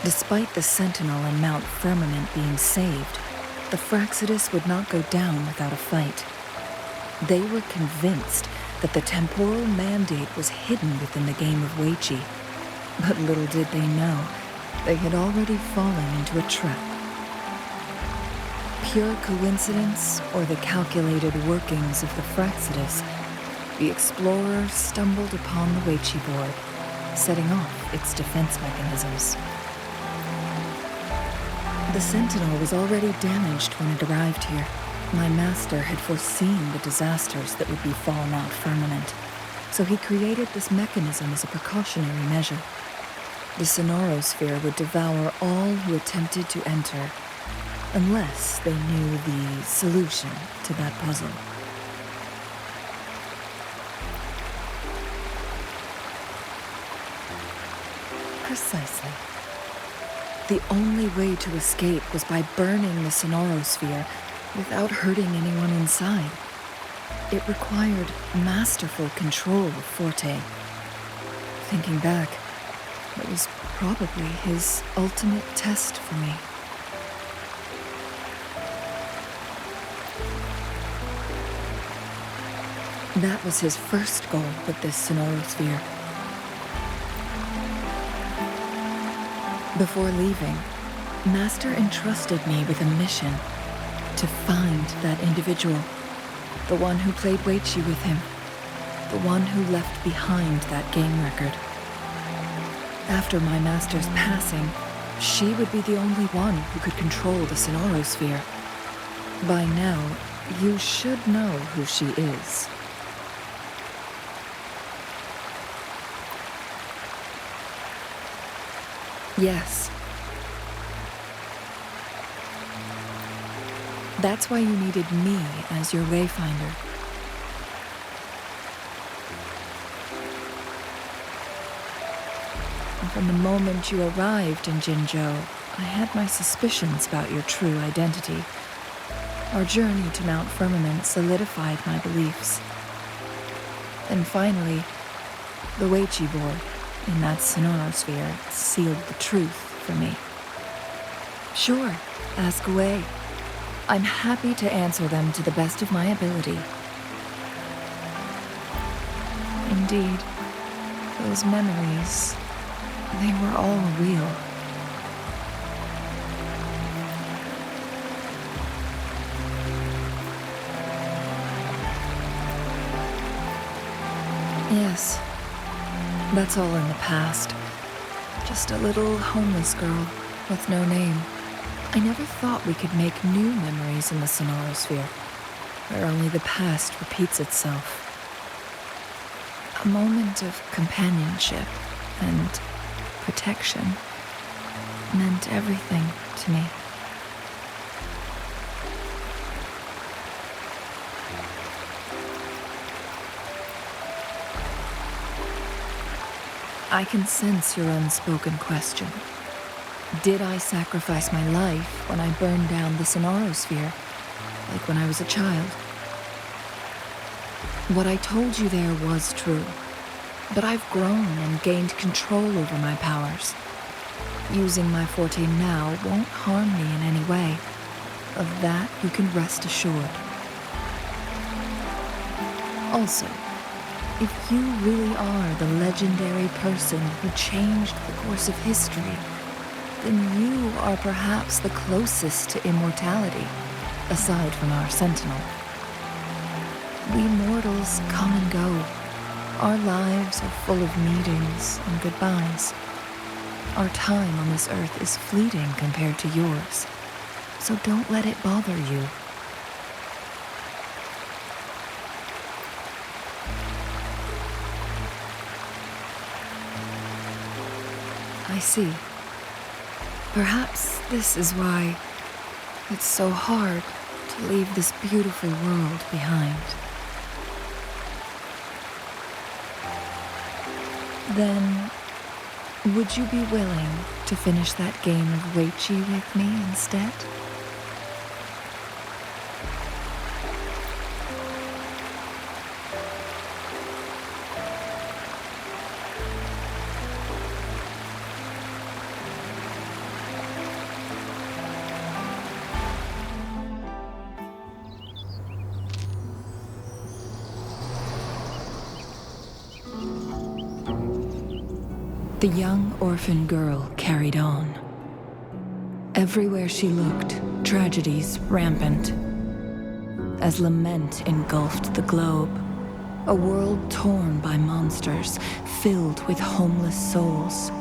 [SPEAKER 2] Despite the Sentinel and Mount Firmament being saved, the Fraxidus would not go down without a fight. They were convinced that the temporal mandate was hidden within the game of Weiqi, but little did they know, they had already fallen into a trap. Pure coincidence or the calculated workings of the Fraxidus, the explorer stumbled upon the Weiqi board, setting off its defense mechanisms. The Sentinel was already damaged when it arrived here. My master had foreseen the disasters that would befall Mount Firmament, so he created this mechanism as a precautionary measure. The Sonorosphere would devour all who attempted to enter, unless they knew the solution to that puzzle. Precisely. The only way to escape was by burning the Sonorosphere without hurting anyone inside. It required masterful control of Forte. Thinking back, It was probably his ultimate test for me. That was his first goal with this Sonorosphere. Before leaving, Master entrusted me with a mission to find that individual, the one who played Weichi with him, the one who left behind that game record. After my master's passing, she would be the only one who could control the Sonorosphere. By now, you should know who she is. Yes. That's why you needed me as your wayfinder. And from the moment you arrived in Jinzhou, I had my suspicions about your true identity. Our journey to Mount Firmament solidified my beliefs. And finally, the Weichi board in that Sonorosphere sealed the truth for me. Sure, ask away. I'm happy to answer them to the best of my ability. Indeed, those memories, they were all real. Yes, that's all in the past. Just a little homeless girl with no name. I never thought we could make new memories in the Sonorosphere, where only the past repeats itself. A moment of companionship and protection meant everything to me. I can sense your unspoken question. Did I sacrifice my life when I burned down the Sonorosphere, like when I was a child? What I told you there was true, but I've grown and gained control over my powers. Using my forte now won't harm me in any way. Of that you can rest assured. Also, if you really are the legendary person who changed the course of history, then you are perhaps the closest to immortality, aside from our sentinel. We mortals come and go. Our lives are full of meetings and goodbyes. Our time on this earth is fleeting compared to yours, so don't let it bother you. I see. Perhaps this is why it's so hard to leave this beautiful world behind. Then, would you be willing to finish that game of Weichi with me instead? The young orphan girl carried on. Everywhere she looked, tragedies rampant. As lament engulfed the globe, a world torn by monsters, filled with homeless souls.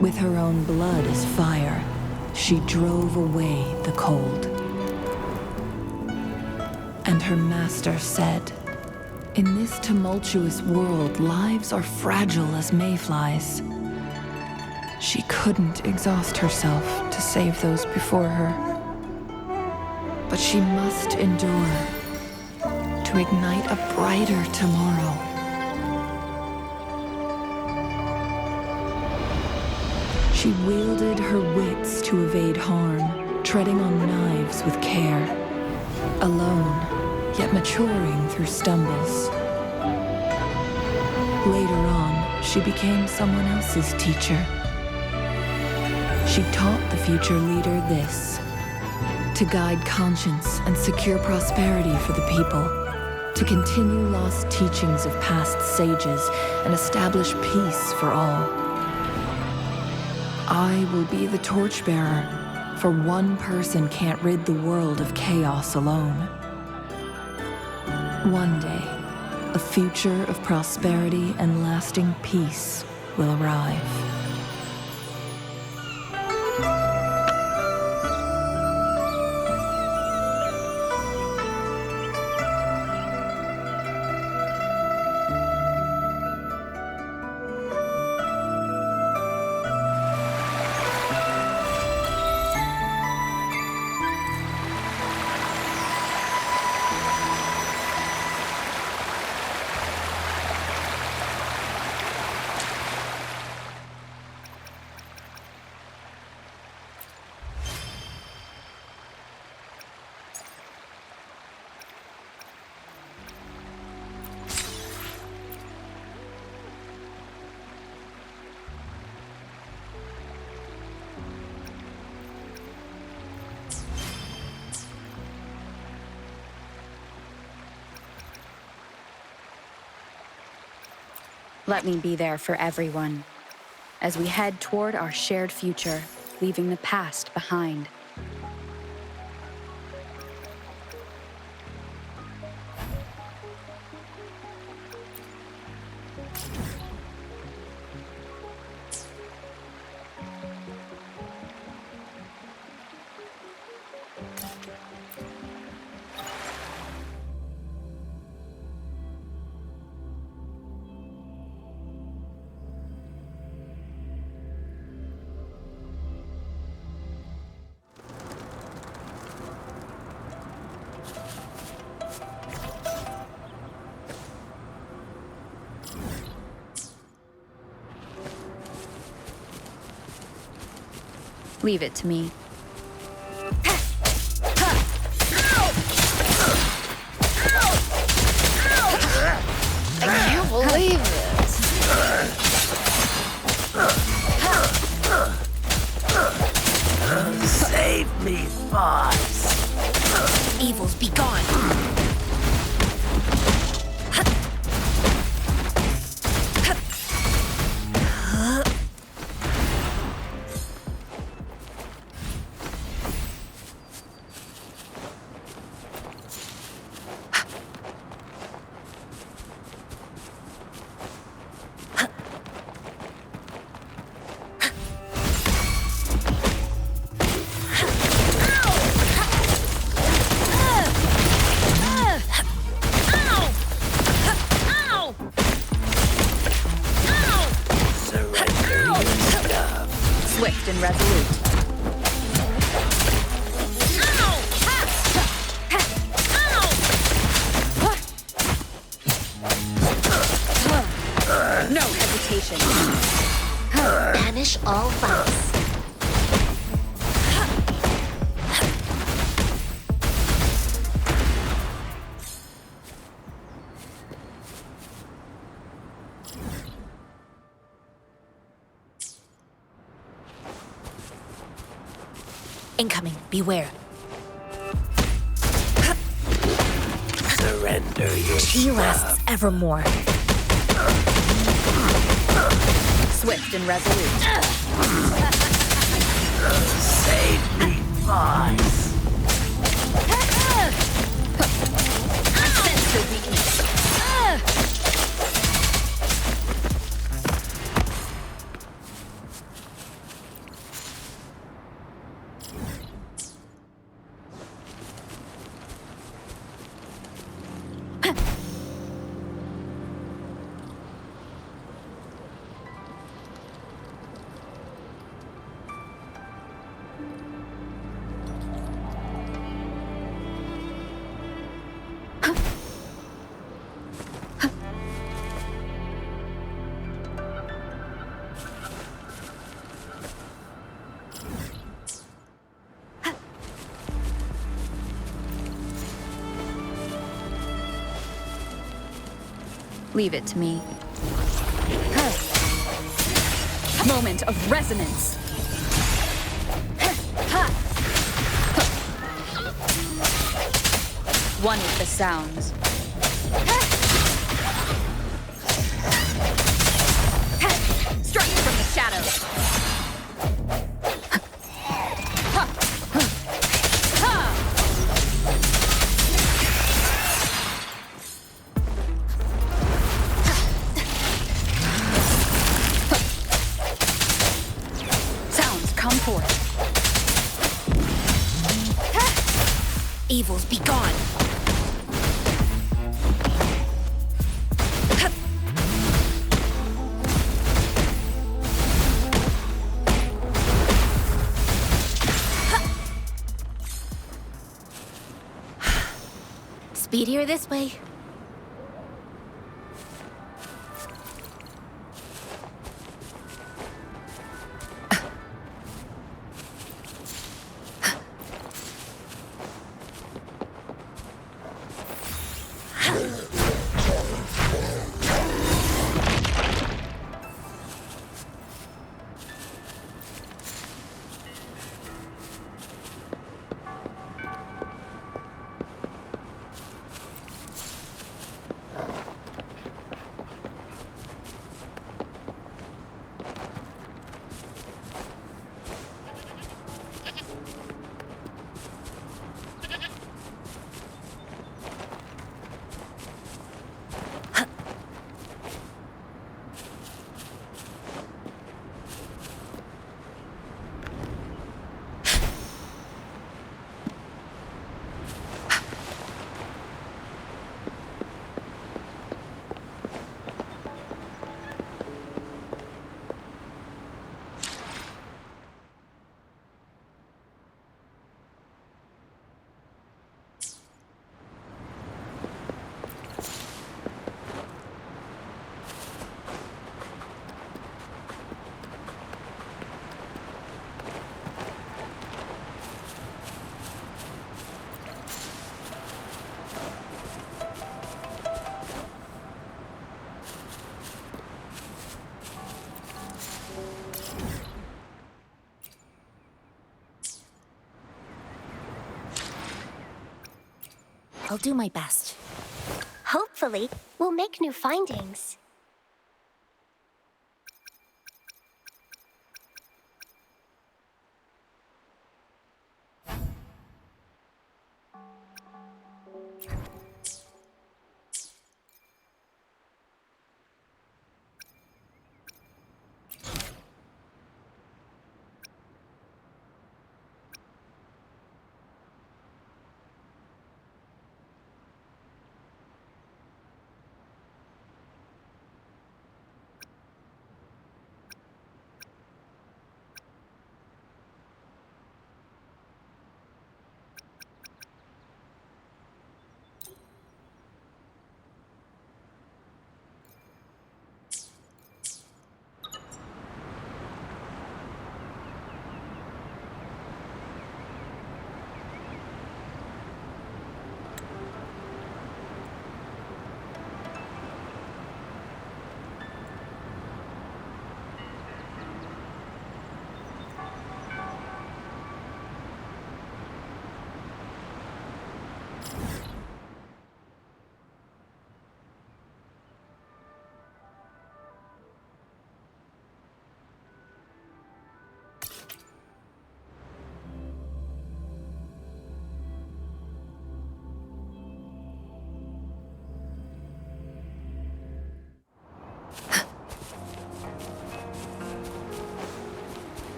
[SPEAKER 2] With her own blood as fire, she drove away the cold. And her master said, "In this tumultuous world, lives are fragile as mayflies." She couldn't exhaust herself to save those before her. But she must endure to ignite a brighter tomorrow. She wielded her wits to evade harm, treading on knives with care. Alone, yet maturing through stumbles. Later on, she became someone else's teacher. She taught the future leader this: to guide conscience and secure prosperity for the people, to continue lost teachings of past sages and establish peace for all. I will be the torchbearer, for one person can't rid the world of chaos alone. One day, a future of prosperity and lasting peace will arrive.
[SPEAKER 1] Let me be there for everyone, as we head toward our shared future, leaving the past behind. Leave it to me.
[SPEAKER 7] I can't believe this.
[SPEAKER 10] Save me, boss.
[SPEAKER 7] Evils be gone.
[SPEAKER 1] Swift and resolute. No hesitation.
[SPEAKER 7] Banish all vice. Incoming, beware.
[SPEAKER 10] Surrender your
[SPEAKER 7] She lasts evermore.
[SPEAKER 1] Swift and resolute.
[SPEAKER 10] Save me, boss.
[SPEAKER 1] I sense your weakness. Leave it to me. Moment of resonance. One with the sounds. Striking from the shadows. Sounds come forth.
[SPEAKER 7] Evils be gone. Speedier this way. I'll do my best.
[SPEAKER 13] Hopefully, we'll make new findings.